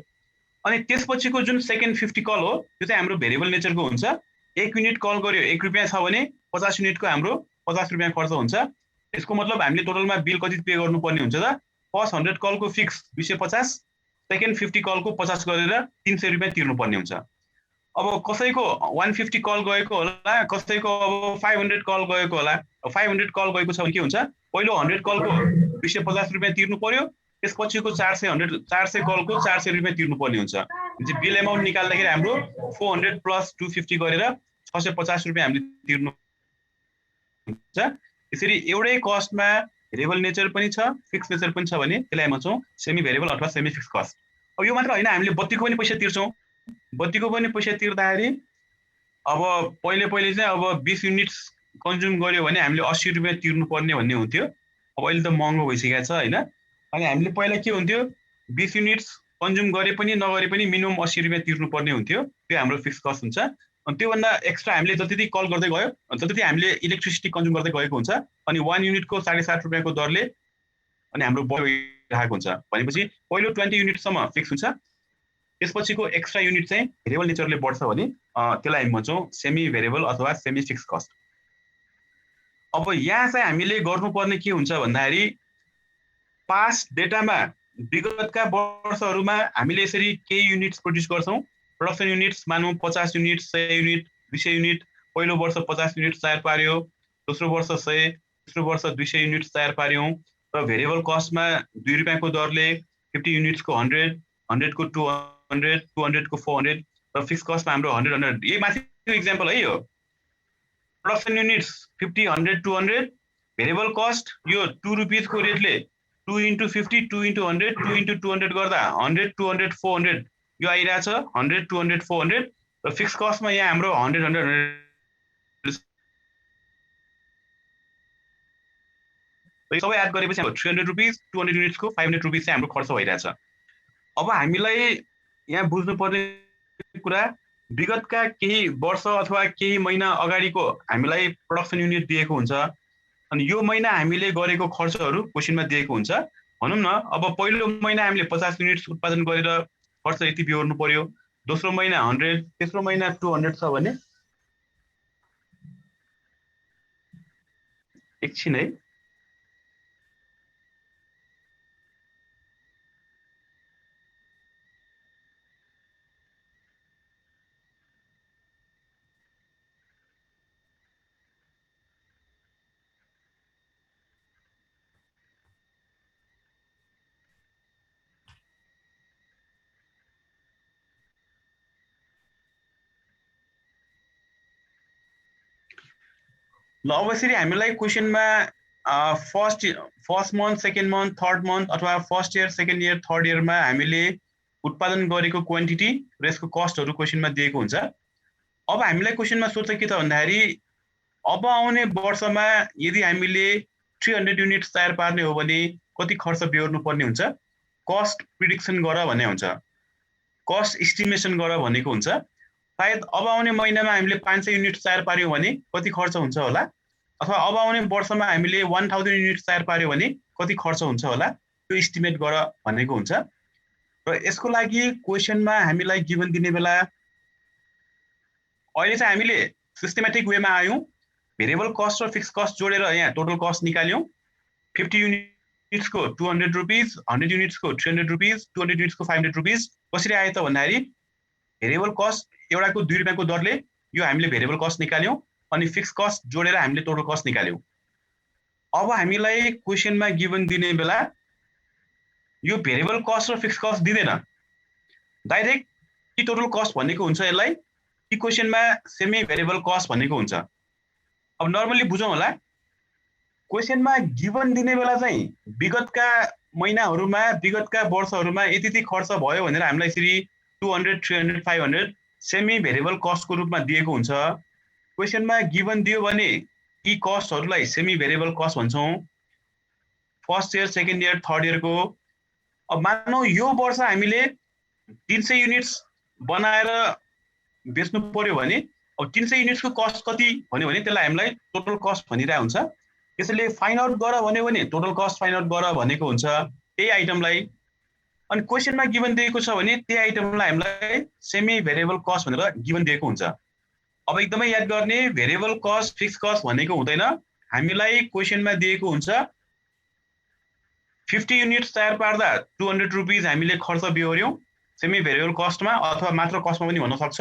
अनि त्यसपछिको जुन सेकेन्ड 50 कल हो त्यो चाहिँ हाम्रो भेरिएबल नेचरको हुन्छ। 1 युनिट कल गर्यो 1 रुपियाँ छ भने 50 युनिटको हाम्रो 50 रुपियाँ खर्च हुन्छ। यसको मतलब हामीले टोटलमा बिल कति पे गर्नुपर्ने हुन्छ त, फर्स्ट 100 कलको फिक्स 250, सेकेन्ड 50 कलको 50 गरेर 300 रुपियाँ तिर्नुपर्ने हुन्छ। अब कसैको 150 कल गएको होला, कसैको अब 500 कल गएको होला। 500 कल गएको छ भने के हुन्छ, पहिलो 100 कलको 250 रुपियाँ तिर्नु पर्यो, त्यसपछिको 400 कलको 400 रुपियाँ तिर्नुपर्ने हुन्छ। बिल एमाउन्ट निकाल्दाखेरि हाम्रो 400 प्लस 250 गरेर 650 रुपियाँ हामीले तिर्नु हुन्छ। यसरी एउटै कस्टमा भेरिएबल नेचर पनि छ फिक्स नेचर पनि छ भने त्यसलाई भन्छौँ सेमी भेरिएबल अथवा सेमी फिक्स कस्ट। अब यो मात्र होइन, हामीले बत्तीको पनि पैसा तिर्छौँ। बत्तीको पनि पैसा तिर्दाखेरि अब पहिले चाहिँ अब 20 युनिट्स कन्ज्युम गर्यो भने हामीले 80 रुपियाँ तिर्नुपर्ने भन्ने हुन्थ्यो। अब अहिले त महँगो भइसकेको छ होइन। अनि हामीले पहिला के हुन्थ्यो, 20 युनिट्स कन्ज्युम गरे पनि नगरे पनि मिनिमम 80 रुपियाँ तिर्नुपर्ने हुन्थ्यो, त्यो हाम्रो फिक्स कस्ट हुन्छ। अनि त्योभन्दा एक्स्ट्रा हामीले जति कल गर्दै गयो जति हामीले इलेक्ट्रिसिटी कन्ज्युम गर्दै गएको हुन्छ अनि 1 युनिटको 7.5 रुपियाँको दरले अनि हाम्रो बढिरहेको हुन्छ भनेपछि पहिलो 20 युनिटसम्म फिक्स हुन्छ, त्यसपछिको एक्स्ट्रा युनिट चाहिँ भेरिएबल नेचरले बढ्छ भने त्यसलाई हामी भन्छौँ सेमी भेरिएबल अथवा सेमी फिक्स कस्ट। अब यहाँ चाहिँ हामीले गर्नुपर्ने के हुन्छ भन्दाखेरि पास्ट डेटामा विगतका वर्षहरूमा हामीले यसरी केही युनिट्स प्रड्युस गर्छौँ। प्रोडक्सन युनिट्स मानौँ 50 युनिट, 100 युनिट, 200 युनिट। पहिलो वर्ष 50 युनिट तयार पार्यो, दोस्रो वर्ष 100, तेस्रो वर्ष 200 युनिट तयार पार्यौँ र भेरिएबल कस्टमा 2 रुपियाँको दरले 50 युनिट्सको 100, 100 को 200, 200 को 400 र फिक्स कस्टमा हाम्रो 100। यही माथिको इक्जाम्पल है यो। प्रोडक्सन युनिट्स 50, 100, 200, भेरिएबल कस्ट यो 2 रुपियाँको रेटले 2 into 50, 2 into 100, 2 into 200 गर्दा 100, 200, 400 यो आइरहेछ 100, 200, 400 र फिक्स कस्टमा यहाँ हाम्रो 100, 100 सबै एड गरेपछि 300 रुपियाँ, 200 युनिट्सको 500 रुपियाँ चाहिँ हाम्रो खर्च भइरहेछ। अब हामीलाई यहाँ बुझ्नुपर्ने कुरा विगतका केही वर्ष अथवा केही महिना अगाडिको हामीलाई प्रोडक्सन युनिट दिएको हुन्छ अनि यो महिना हामीले गरेको खर्चहरू क्वेसनमा दिएको हुन्छ। भनौँ न अब पहिलो महिना हामीले 50 युनिट्स उत्पादन गरेर खर्च यति बिहोर्नु पर्यो, दोस्रो महिना 100, तेस्रो महिना 200 छ भने एकछिन है ल। अब यसरी हामीलाई क्वेसनमा first month, second month, third month अथवा first year, second year, third इयरमा हामीले उत्पादन गरेको क्वान्टिटी र यसको कस्टहरू क्वेसनमा दिएको हुन्छ। अब हामीलाई क्वेसनमा सोध्छ के त भन्दाखेरि अब आउने वर्षमा यदि हामीले 300 युनिट्स तयार पार्ने हो भने कति खर्च बिहोर्नु पर्ने हुन्छ, कस्ट प्रिडिक्सन गर भन्ने हुन्छ। कस्ट एस्टिमेसन गर भनेको हुन्छ। सायद अब आउने महिनामा हामीले 500 युनिट तयार पार्यौं भने कति खर्च हुन्छ होला, अथवा अब आउने वर्षमा हामीले 1000 युनिट तयार पार्यौं भने कति खर्च हुन्छ होला, त्यो एस्टिमेट गर भनेको हुन्छ। र यसको लागि क्वेशनमा हामीलाई गिभन दिने बेला अहिले चाहिँ हामीले सिस्टमेटिक वेमा आयौं, भेरिएबल कस्ट र फिक्स कस्ट जोडेर यहाँ टोटल कस्ट निकाल्यौं। 50 युनिट्सको 200 रुपीस, 100 युनिट्सको 300 रुपीस, 200 युनिट्सको 500 रुपीस। कसरी आयो त भन्दाखेरि भेरिएबल कस्ट एउटाको 2 रुपैयाँको दरले यो हामीले भेरिएबल कस्ट निकाल्यौं, अनि फिक्स कस्ट जोडेर हामीले टोटल कस्ट निकाल्यौं। अब हामीलाई क्वेशनमा गिभन दिने बेला यो भेरिएबल कस्ट र फिक्स कस्ट दिदैन, डाइरेक्ट कि टोटल कस्ट भनेको हुन्छ यसलाई, कि क्वेशनमा सेमी भेरिएबल कस्ट भनेको हुन्छ। अब नर्मली बुझौं होला, क्वेशनमा गिभन दिने बेला चाहिँ विगतका महिनाहरूमा विगतका वर्षहरूमा यति खर्च भयो भनेर हामीलाई यसरी 200, 300, 500 सेमी भेरिएबल कस्टको रूपमा दिएको हुन्छ। क्वेशनमा गिभन दियो भने यी कस्टहरूलाई सेमी भेरिएबल कस्ट भन्छौं, first year, second year, third इयरको। अब मानौ यो वर्ष हामीले 300 युनिट्स बनाएर बेच्नु पर्यो भने अब 300 युनिट्सको कस्ट कति भन्यो भने त्यसलाई हामीलाई टोटल कस्ट भनिरहेको हुन्छ। त्यसैले फाइन्ड आउट गर भन्यो भने टोटल कस्ट फाइन्ड आउट गर भनेको हुन्छ त्यही आइटमलाई। अनि क्वेशनमा गिभन दिएको छ भने त्यही आइटमलाई हामीलाई सेमी भेरिएबल कस्ट भनेर गिभन दिएको हुन्छ। अब एकदमै याद गर्ने, भेरिएबल कस्ट फिक्स कस्ट भनेको हुँदैन। हामीलाई क्वेशनमा दिएको हुन्छ 50 युनिट्स तयार पार्दा 200 रुपीस हामीले खर्च बिहोर्यौं सेमी भेरिएबल कस्टमा, अथवा मात्र कस्टमा पनि हुन सक्छ।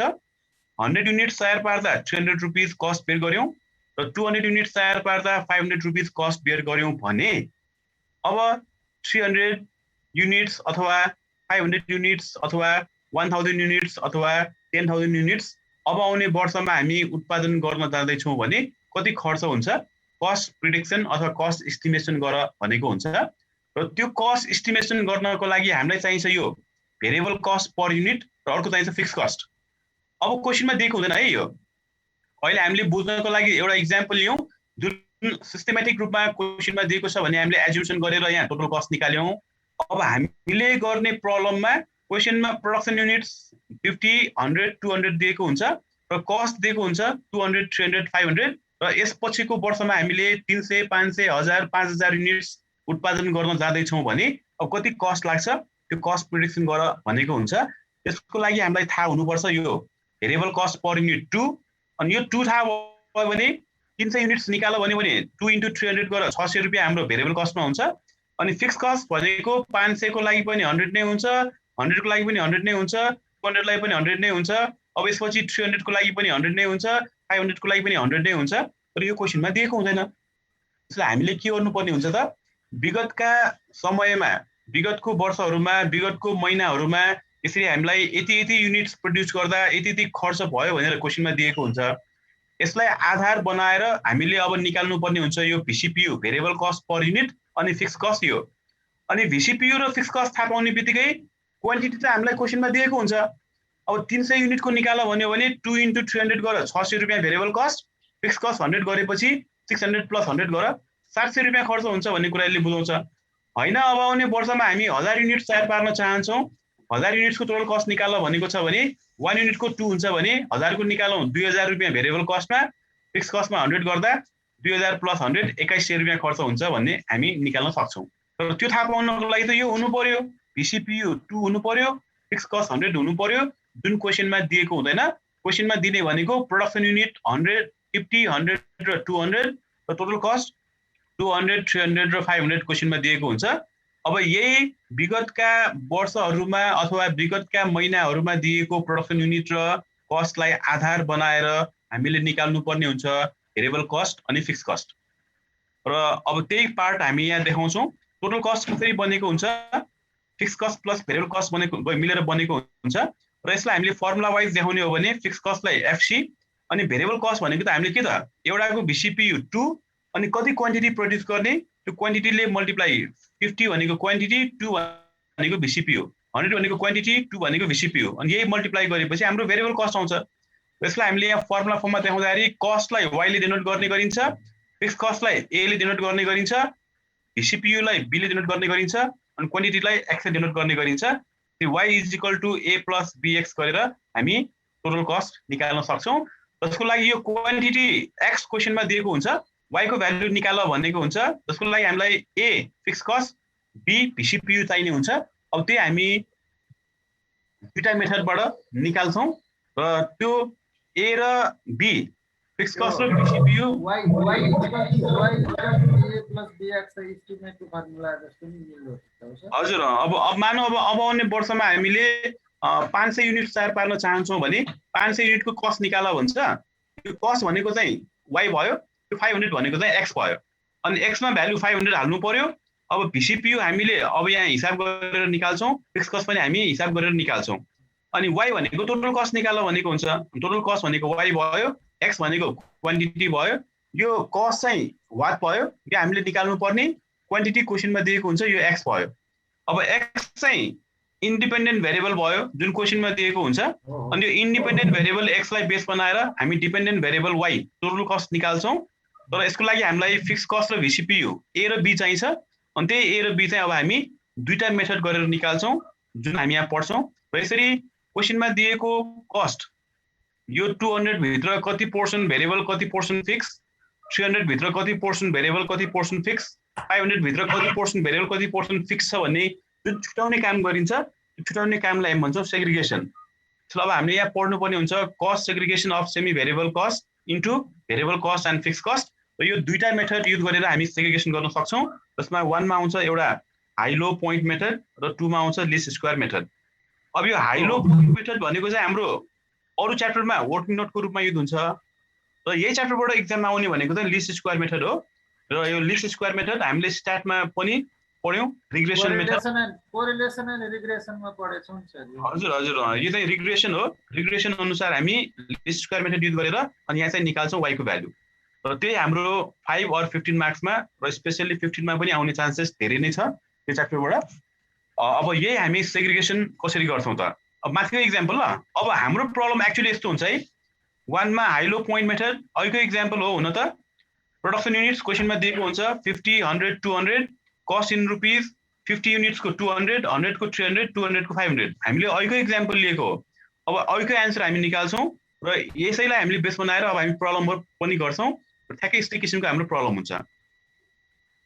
100 युनिट्स तयार पार्दा 300 रुपीस कस्ट बेयर गर्यौं र 200 युनिट्स तयार पार्दा 500 रुपीस कस्ट बेयर गर्यौं भने अब 300 युनिट्स अथवा 500 युनिट्स अथवा 1000 युनिट्स अथवा 10,000 युनिट्स अब आउने वर्षमा हामी उत्पादन गर्न जाँदैछौँ भने कति खर्च हुन्छ, कस्ट प्रिडिक्सन अथवा कस्ट एस्टिमेसन गर भनेको हुन्छ। र त्यो कस्ट एस्टिमेसन गर्नको लागि हामीलाई चाहिन्छ यो भेरिएबल कस्ट पर युनिट र अर्को चाहिन्छ फिक्स कस्ट। अब क्वेशनमा दिएको हुँदैन है यो। अहिले हामीले बुझ्नको लागि एउटा इक्जाम्पल लियौं, जुन सिस्टमेटिक रूपमा क्वेशनमा दिएको छ भने हामीले एज्युम्सन गरेर यहाँ टोटल कस्ट निकाल्यौं। अब हामीले गर्ने प्रब्लममा क्वेशनमा प्रोडक्सन युनिट्स 50, 100, 200 दिएको हुन्छ र कस्ट दिएको हुन्छ 200, 300, 500 र यसपछिको वर्षमा हामीले 300, 500, 1000, 5000 युनिट्स उत्पादन गर्न जाँदैछौँ भने अब कति कस्ट लाग्छ त्यो कस्ट प्रिडिक्सन गर भनेको हुन्छ। त्यसको लागि हामीलाई थाहा हुनुपर्छ यो भेरिएबल कस्ट पर युनिट 2, अनि यो 2 थाहा भयो भने 300 युनिट्स निकाल्यो भने 2 × 300 गरेर 600 रुपैयाँ हाम्रो भेरिएबल कस्टमा हुन्छ। अनि फिक्स कस्ट भनेको 500 को लागि पनि 100 नै हुन्छ, 100 को लागि पनि 100 नै हुन्छ, 200 लागि पनि 100 नै हुन्छ। अब यसपछि 300 को लागि पनि 100 नै हुन्छ, 500 को लागि पनि 100 नै हुन्छ। तर यो क्वेशनमा दिएको हुँदैन। त्यसैले हामीले के गर्नुपर्ने हुन्छ त, विगतका समयमा विगतको वर्षहरूमा विगतको महिनाहरूमा यसरी हामीलाई यति युनिट्स प्रोड्युस गर्दा यति खर्च भयो भनेर क्वेशनमा दिएको हुन्छ। यसलाई आधार बनाएर हामीले अब निकाल्नु पर्ने हुन्छ यो VCPU variable cost per unit अनि फिक्स कस्ट यो। अनि VCPU र फिक्स कस्ट थाहा पाउने बित्तिकै क्वान्टिटी त हामीलाई क्वेशनमा दिएको हुन्छ। अब 300 युनिटको निकाल्यो भन्यो भने 2 × 300 गरेर 600 रुपैयाँ भेरिएबल कस्ट, फिक्स कस्ट 100 गरेपछि 600 + 100 गरेर 700 रुपैयाँ खर्च हुन्छ भन्ने कुराले बुझाउँछ। हैन अब आउने वर्षमा हामी 1000 युनिट तयार पार्न चाहन्छौँ, 1000 युनिट्सको टोटल कस्ट निकाल्न भनेको छ भने 1 युनिटको 2 हुन्छ भने 1000 को निकालौँ 2000 रुपैयाँ भेरिएबल कस्टमा, फिक्स कस्टमा 100 गर्दा 2000 + 100 2100 रुपैयाँ खर्च हुन्छ भन्ने हामी निकाल्न सक्छौँ। तर त्यो थाहा पाउनको लागि त यो हुनु पर्यो, VCPU 2 हुनु पर्यो, फिक्स कस्ट 100 हुनु पर्यो, जुन क्वेशनमा दिएको हुँदैन। क्वेशनमा दिने भनेको प्रोडक्सन युनिट 100, 50, 100 र 200 र टोटल कस्ट 200, 300 र 500 क्वेशनमा दिएको हुन्छ। अब यही विगतका वर्षहरूमा अथवा विगतका महिनाहरूमा दिएको प्रोडक्सन युनिट र कस्टलाई आधार बनाएर हामीले निकाल्नु पर्ने हुन्छ भेरिएबल कस्ट अनि फिक्स कस्ट। र अब त्यही पार्ट हामी यहाँ देखाउँछौँ। टोटल कस्ट कसरी बनेको हुन्छ, fix cost plus variable cost बनेको मिलेर बनेको हुन्छ। र यसलाई हामीले फर्मुला वाइज देखाउने हो भने फिक्स कस्टलाई FC अनि भेरिएबल कस्ट भनेको त हामीले के त एउटाको VCPU 2 अनि कति क्वान्टिटी प्रोड्युस गर्ने त्यो क्वान्टिटीले मल्टिप्लाई 50 भनेको क्वान्टिटी, 2 भनेको VCPU, 100 भनेको क्वान्टिटी, 2 भनेको VCPU, अनि यही मल्टिप्लाई गरेपछि हाम्रो भेरिएबल कस्ट आउँछ। यसलाई हामीले यहाँ फर्मुला फर्ममा देखाउँदाखेरि कस्टलाई Y ले डिनोट गर्ने गरिन्छ, फिक्स कस्टलाई A ले डिनोट गर्ने गरिन्छ, VCPU लाई B ले डिनोट गर्ने गरिन्छ, अनि क्वान्टिटीलाई X ले डिनोट गर्ने गरिन्छ। y is equal to a plus bx गरेर हामी टोटल कस्ट निकाल्न सक्छौँ। जसको लागि यो क्वान्टिटी x क्वेसनमा दिएको हुन्छ, y को भ्यालु निकाल भनेको हुन्छ, जसको लागि हामीलाई a fix cost, b VCPU चाहिने हुन्छ। अब त्यही हामी दुईटा मेथडबाट निकाल्छौँ र त्यो a र b फिक्स कस्ट र VCPU y a plus bx एस्टिमेटको फर्मुला जस्तो नि मिल्दो हुन्छ। हजुर। अब मानौ अब आउने वर्षमा हामीले 500 युनिट तयार पार्न चाहन्छौँ भने 500 युनिटको कस्ट निकाल भन्छ। यो कस्ट भनेको चाहिँ y भयो, यो 500 भनेको चाहिँ x भयो। अनि x मा भ्यालु 500 हाल्नु पर्यो। अब VCPU हामीले अब यहाँ हिसाब गरेर निकाल्छौँ, फिक्स कस्ट पनि हामी हिसाब गरेर निकाल्छौँ। अनि y भनेको टोटल कस्ट निकाल भनेको हुन्छ। टोटल कस्ट भनेको y भयो, x भनेको क्वान्टिटी भयो, यो कस्ट चाहिँ वाट भयो, यो हामीले निकाल्नु पर्ने क्वान्टिटी क्वेसनमा दिएको हुन्छ, यो x भयो। अब x चाहिँ इन्डिपेन्डेन्ट भेरिएबल भयो जुन क्वेसनमा दिएको हुन्छ। अनि यो इन्डिपेन्डेन्ट भेरिएबल x लाई बेस बनाएर हामी dependent variable y total cost निकाल्छौँ। तर यसको लागि हामीलाई फिक्स कस्ट र VCPU a र b चाहिन्छ। अनि त्यही a र b चाहिँ अब हामी दुईटा मेथड गरेर निकाल्छौँ जुन हामी यहाँ पढ्छौँ। र यसरी क्वेसनमा दिएको कस्ट यो 200 भित्र कति पोर्सन भेरिएबल कति पोर्सन फिक्स, 300 भित्र कति पोर्सन भेरिएबल कति पोर्सन फिक्स, 500 भित्र कति पोर्सन भेरिएबल कति पोर्सन फिक्स छ भन्ने जुन छुटाउने काम गरिन्छ, छुटाउने कामलाई हामी भन्छौँ सेग्रिगेसन। अब हामीले यहाँ पढ्नुपर्ने हुन्छ cost segregation of semi variable cost into variable cost and fix cost. र यो दुईटा मेथड युज गरेर हामी सेग्रिगेसन गर्न सक्छौँ। जसमा 1 मा आउँछ एउटा हाई लो पोइन्ट मेथड र 2 मा आउँछ लिस्ट स्क्वायर मेथड। अब यो हाई लो पोइन्ट मेथड भनेको चाहिँ हाम्रो अरू च्याप्टरमा वर्किङ नोटको रूपमा युज हुन्छ, र यही च्याप्टरबाट एक्जाममा आउने भनेको चाहिँ लिस्ट स्क्वायर मेथड हो। र यो लिस्ट स्क्वायर मेथड हामीले स्ट्याटमा पनि पढ्यौँ, रिग्रेसन मेथड। कोरिलेसन एन्ड रिग्रेसनमा पढेछौँ सर। हजुर हजुर, यो चाहिँ रिग्रेसन हो। रिग्रेसन अनुसार हामी लिस्ट स्क्वायर मेथड युज गरेर अनि यहाँ चाहिँ निकाल्छौँ y को भ्यालु। र त्यही हाम्रो 5 और 15 मार्क्समा र स्पेसली 15 मा पनि आउने चान्सेस धेरै नै छ यो च्याप्टरबाट। अब यही हामी सेग्रिगेसन कसरी गर्छौँ त। अब माथिको इक्जाम्पल ल, अब हाम्रो प्रब्लम एक्चुअली यस्तो हुन्छ है। 1 मा हाई लो पोइन्ट मेथड अहिलेको इक्जाम्पल हो हुन त। प्रोडक्सन युनिट्स क्वेसनमा दिएको हुन्छ 50, 100, 200, कस्ट इन रुपिज 50 युनिट्स को 200, 100 को 300, 200 को 500। हामीले अहिलेको इक्जाम्पल लिएको हो। अब अहिलेको एन्सर हामी निकाल्छौँ र यसैलाई हामीले बेस बनाएर अब हामी प्रब्लम पनि गर्छौँ। ठ्याक्कै यस्तै किसिमको हाम्रो प्रब्लम हुन्छ।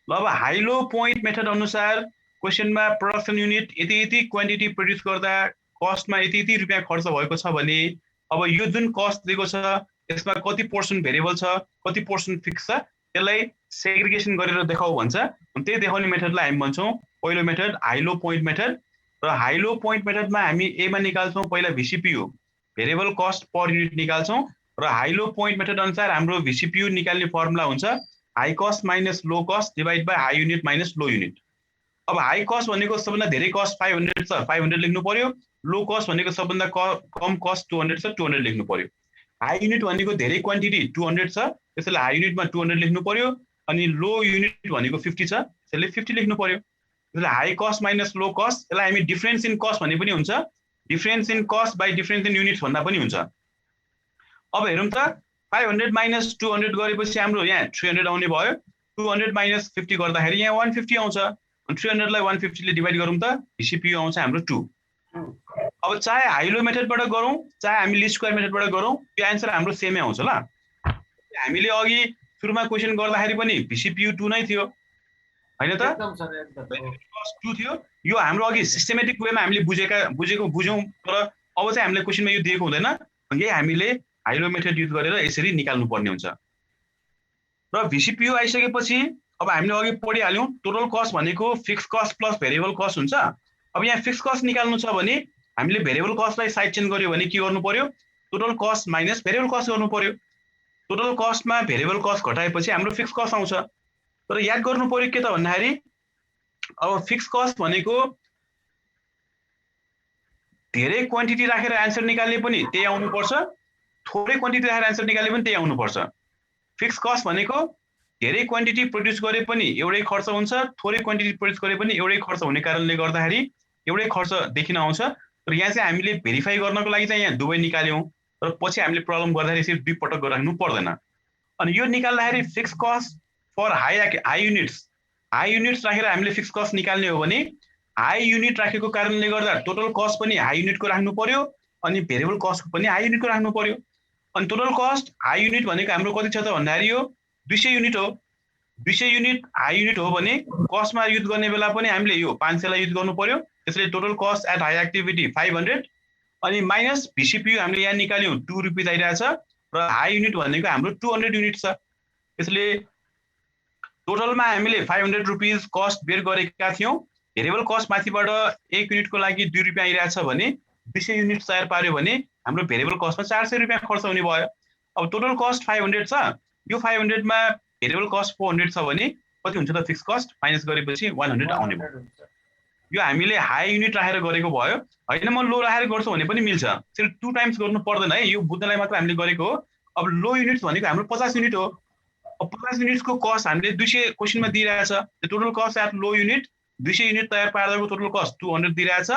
ल अब हाई लो पोइन्ट मेथड अनुसार क्वेसनमा प्रोडक्सन युनिट यति यति क्वान्टिटी प्रड्युस गर्दा कस्टमा यति यति रुपियाँ खर्च भएको छ भने अब यो जुन कस्ट दिएको छ यसमा कति पोर्सन भेरिएबल छ, कति पोर्सन फिक्स छ, त्यसलाई सेग्रिगेसन गरेर देखाऊ भन्छ। अनि त्यही देखाउने मेथडलाई हामी भन्छौँ पहिलो method high low point method. र हाई लो पोइन्ट मेथडमा हामी ए मा निकाल्छौँ पहिला VCPU variable cost per unit निकाल्छौँ। र हाई लो पोइन्ट मेथड अनुसार हाम्रो VCPU निकाल्ने फर्मुला हुन्छ high cost minus low cost divide by high unit minus low unit. अब हाई कस्ट भनेको सबभन्दा धेरै कस्ट 500 छ, 500 लेख्नु पर्यो। लो कस्ट भनेको सबभन्दा कम कस्ट 200 छ, 200 लेख्नु पर्यो। हाई युनिट भनेको धेरै क्वान्टिटी 200 छ, त्यसैले हाई युनिटमा 200 लेख्नु पर्यो। अनि लो युनिट भनेको 50 छ, त्यसले 50 लेख्नु पर्यो। त्यसले high cost minus low cost, यसलाई हामी डिफरेन्स इन कस्ट भन्ने पनि हुन्छ, difference in cost by difference in units भन्दा पनि हुन्छ। अब हेरौँ त 500 माइनस 200 गरेपछि हाम्रो यहाँ 300 आउने भयो। 200 माइनस 50 गर्दाखेरि यहाँ 150 आउँछ। अनि 300 लाई 150 ले डिभाइड गरौँ त VCPU आउँछ हाम्रो 2। अब चाहे हाई लो मेथडबाट गरौँ चाहे हामी लिस्ट स्क्वायर मेथडबाट गरौँ यो एन्सर हाम्रो सेमै आउँछ। ल हामीले अघि सुरुमा क्वेसन गर्दाखेरि पनि VCPU 2 नै थियो हैन त, एकदम सर एकदम कस्ट 2 थियो। यो हाम्रो अघि सिस्टमेटिक वेमा हामीले बुझ्यौँ, तर अब चाहिँ हामीले क्वेसनमा यो दिएको हुँदैन। यही हामीले हाई लो मेथड युज गरेर यसरी निकाल्नु पर्ने हुन्छ। र VCPU आइसकेपछि अब हामीले अघि पढिहाल्यौँ टोटल कस्ट भनेको fix cost plus variable cost हुन्छ। अब यहाँ फिक्स कस्ट निकाल्नु छ भने हामीले भेरिएबल कस्टलाई साइड चेन्ज गर्यो भने के गर्नु पर्यो, total cost minus variable cost गर्नु पर्यो। टोटल कस्टमा भेरिएबल कस्ट घटाएपछि हाम्रो फिक्स कस्ट आउँछ। तर याद गर्नु पर्यो के त भन्दाखेरि अब फिक्स कस्ट भनेको धेरै क्वान्टिटी राखेर एन्सर निकाल्ने पनि त्यही आउनुपर्छ, थोरै क्वान्टिटी राखेर एन्सर निकाल्ने पनि त्यही आउनुपर्छ। फिक्स कस्ट भनेको धेरै क्वान्टिटी प्रड्युस गरे पनि एउटै खर्च हुन्छ, थोरै क्वान्टिटी प्रड्युस गरे पनि एउटै खर्च हुने कारणले गर्दाखेरि एउटै खर्च देखिन आउँछ। तर यहाँ चाहिँ हामीले भेरिफाई गर्नको लागि चाहिँ यहाँ दुवै निकाल्यौँ, तर पछि हामीले प्रब्लम गर्दाखेरि सिर्फ दुई पटक गरिराख्नु पर्दैन। अनि यो निकाल्दाखेरि fix cost for high units राखेर हामीले फिक्स कस्ट निकाल्ने हो भने हाई युनिट राखेको कारणले गर्दा टोटल कस्ट पनि हाई युनिटको राख्नु पर्यो अनि भेरिएबल कस्ट पनि हाई युनिटको राख्नु पर्यो। अनि टोटल कस्ट हाई युनिट भनेको हाम्रो कति छ त भन्दाखेरि यो 200 युनिट हो। 200 युनिट हाई युनिट हो भने कस्टमा युज गर्ने बेला पनि हामीले यो 500 लाई युज गर्नु पर्यो। त्यसले total cost at high activity 500 अनि माइनस VCPU हामीले यहाँ निकाल्यौं 2 रुपैयाँ आइरहेछ र हाई युनिट भनेको हाम्रो 200 युनिट छ। त्यसले टोटलमा हामीले 500 रुपैयाँ कस्ट बेयर गरेका थियौं। भेरिएबल कस्ट माथिबाट 1 युनिटको लागि 2 रुपैयाँ आइरहेछ भने 200 युनिट तयार पार्यो भने हाम्रो भेरिएबल कस्टमा 400 रुपैयाँ खर्च हुने भयो। अब टोटल कस्ट 500 छ, यो 500 मा भेरिएबल कस्ट 400 छ भने कति हुन्छ त फिक्स कस्ट माइनस गरेपछि 100 आउने भयो। यो हामीले हाई युनिट राखेर गरेको भयो। हैन म लो राखेर गर्छु भने पनि मिल्छ। सिर्फ 2 टाइम्स गर्नु पर्दैन है, यो बुझ्नलाई मात्र हामीले गरेको हो। अब लो युनिट भनेको हाम्रो 50 युनिट हो। अब 50 युनिटको कस्ट हामीले 200 क्वेशनमा दिइरहेछ। Total cost at low unit 200 unit तयार पार्दाको टोटल कस्ट 200 दिइरहेछ।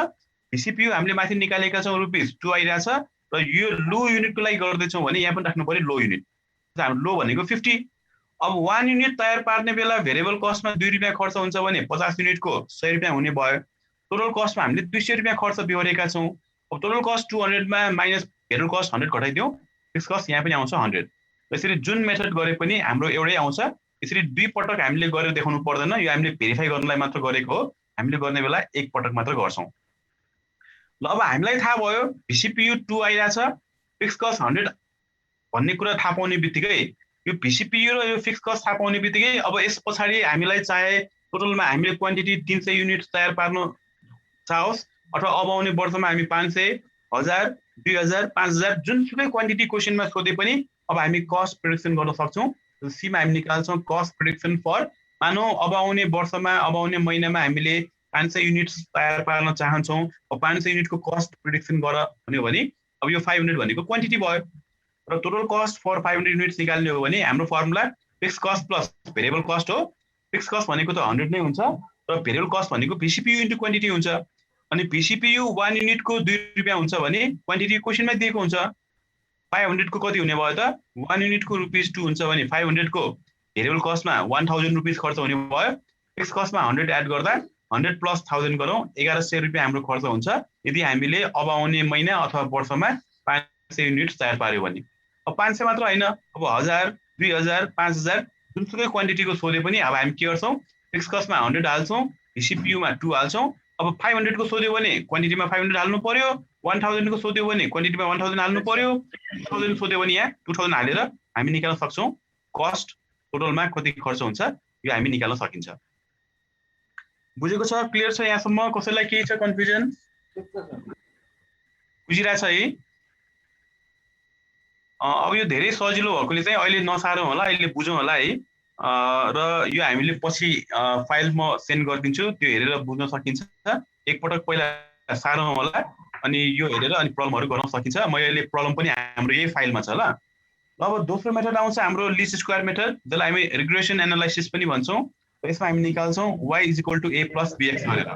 VCPU हामीले माथि निकालेका छौं ₹2 आइरहेछ र यो लो युनिटको लागि गर्दै छौं भने यहाँ पनि राख्नु पर्यो लो युनिट। हाम्रो लो भनेको 50। अब 1 युनिट तयार पार्ने बेला भेरिएबल कस्टमा 2 रुपैयाँ खर्च हुन्छ भने 50 युनिटको 100 रुपैयाँ हुने भयो। टोटल कस्टमा हामीले 200 रुपैयाँ खर्च बिहोरेका छौं। अब टोटल कस्ट 200 मा माइनस भेरिएबल कस्ट 100 घटाइदियौ, फिक्स कस्ट यहाँ पनि आउँछ 100। यसरी जुन मेथड गरे पनि हाम्रो एउटै आउँछ। यसरी 2 पटक हामीले गरेर देखाउनु पर्दैन, यो हामीले भेरिफाई गर्नलाई मात्र गरेको हो। हामीले गर्ने बेला 1 पटक मात्र गर्छौं। ल अब हामीलाई थाहा भयो VCPU 2 आइरहेछ, फिक्स कस्ट 100 भन्ने कुरा थाहा पाउने बित्तिकै यो VCPU र यो फिक्स कस्ट थाहा पाउने बित्तिकै अब यस पछाडी हामीलाई चाहे टोटलमा हामीले क्वान्टिटी 300 युनिट तयार पार्न चाहोस् अथवा अब आउने वर्षमा हामी 500, 1000, 2000, 5000 जुनसुकै क्वान्टिटी क्वेशनमा सोधे पनि अब हामी कस्ट प्रेडिक्सन गर्न सक्छौं। सी मा हामी निकाल्छौं कस्ट प्रेडिक्सन फर, मानौ अब आउने वर्षमा अब आउने महिनामा हामीले 500 युनिट्स तयार पार्न चाहन्छौं। अब 500 युनिटको कस्ट प्रेडिक्सन गर भन्यो भने अब यो 500 भनेको क्वान्टिटी भयो र टोटल कस्ट फर 500 युनिट्स निकाल्ने हो भने हाम्रो formula fix cost plus variable cost हो। फिक्स कस्ट भनेको त 100 नै हुन्छ र भेरिएबल कस्ट भनेको VCPU इन्टु क्वान्टिटी हुन्छ। अनि VCPU 1 युनिटको 2 रुपैयाँ हुन्छ भने क्वान्टिटी क्वेशनमा दिएको हुन्छ। 500 को कति हुने भयो त 1 युनिटको ₹2 हुन्छ भने 500 को भेरिएबल कस्टमा 1000 रुपैयाँ खर्च हुने भयो। फिक्स कस्टमा 100 एड गर्दा 100 प्लस 1000 गरौँ 1100 रुपैयाँ हाम्रो खर्च हुन्छ यदि हामीले अब आउने महिना अथवा वर्षमा 500 युनिट तयार पार्यो भने। अब 500 मात्र हैन, अब 1000, 2000, 5000 जुनसुकै क्वान्टिटीको सोधे पनि अब हामी के गर्छौं फिक्स कस्टमा 100 हाल्छौं, VCPU मा 2 हाल्छौं। अब 500 को सोध्यो भने क्वान्टिटीमा 500 हाल्नु पर्यो, 1000 को सोध्यो भने क्वान्टिटीमा 1000 हाल्नु पर्यो, 2000 सोध्यो भने यहाँ 2000 हालेर हामी निकाल्न सक्छौं कस्ट टोटलमा कति खर्च हुन्छ यो हामी निकाल्न सकिन्छ। बुझेको छ? क्लियर छ यहाँसम्म? कसैलाई केही छ कन्फ्युजन? बुझिरहेछ है? अब यो धेरै सजिलो भएकोले चाहिँ अहिले नसारौँ होला, अहिले बुझौँ होला है। र यो हामीले पछि फाइल म सेन्ड गरिदिन्छु, त्यो हेरेर बुझ्न सकिन्छ। एकपटक पहिला सारौँ होला अनि यो हेरेर अनि प्रब्लमहरु गर्न सकिन्छ। म अहिले प्रब्लम पनि हाम्रो यही फाइलमा छ ल। अब दोस्रो मेथड आउँछ हाम्रो लिस्ट स्क्वायर मेथड, जसलाई हामी रिग्रेसन एनालाइसिस पनि भन्छौं। यसमा हामी निकाल्छौं y = a + bx गरेर।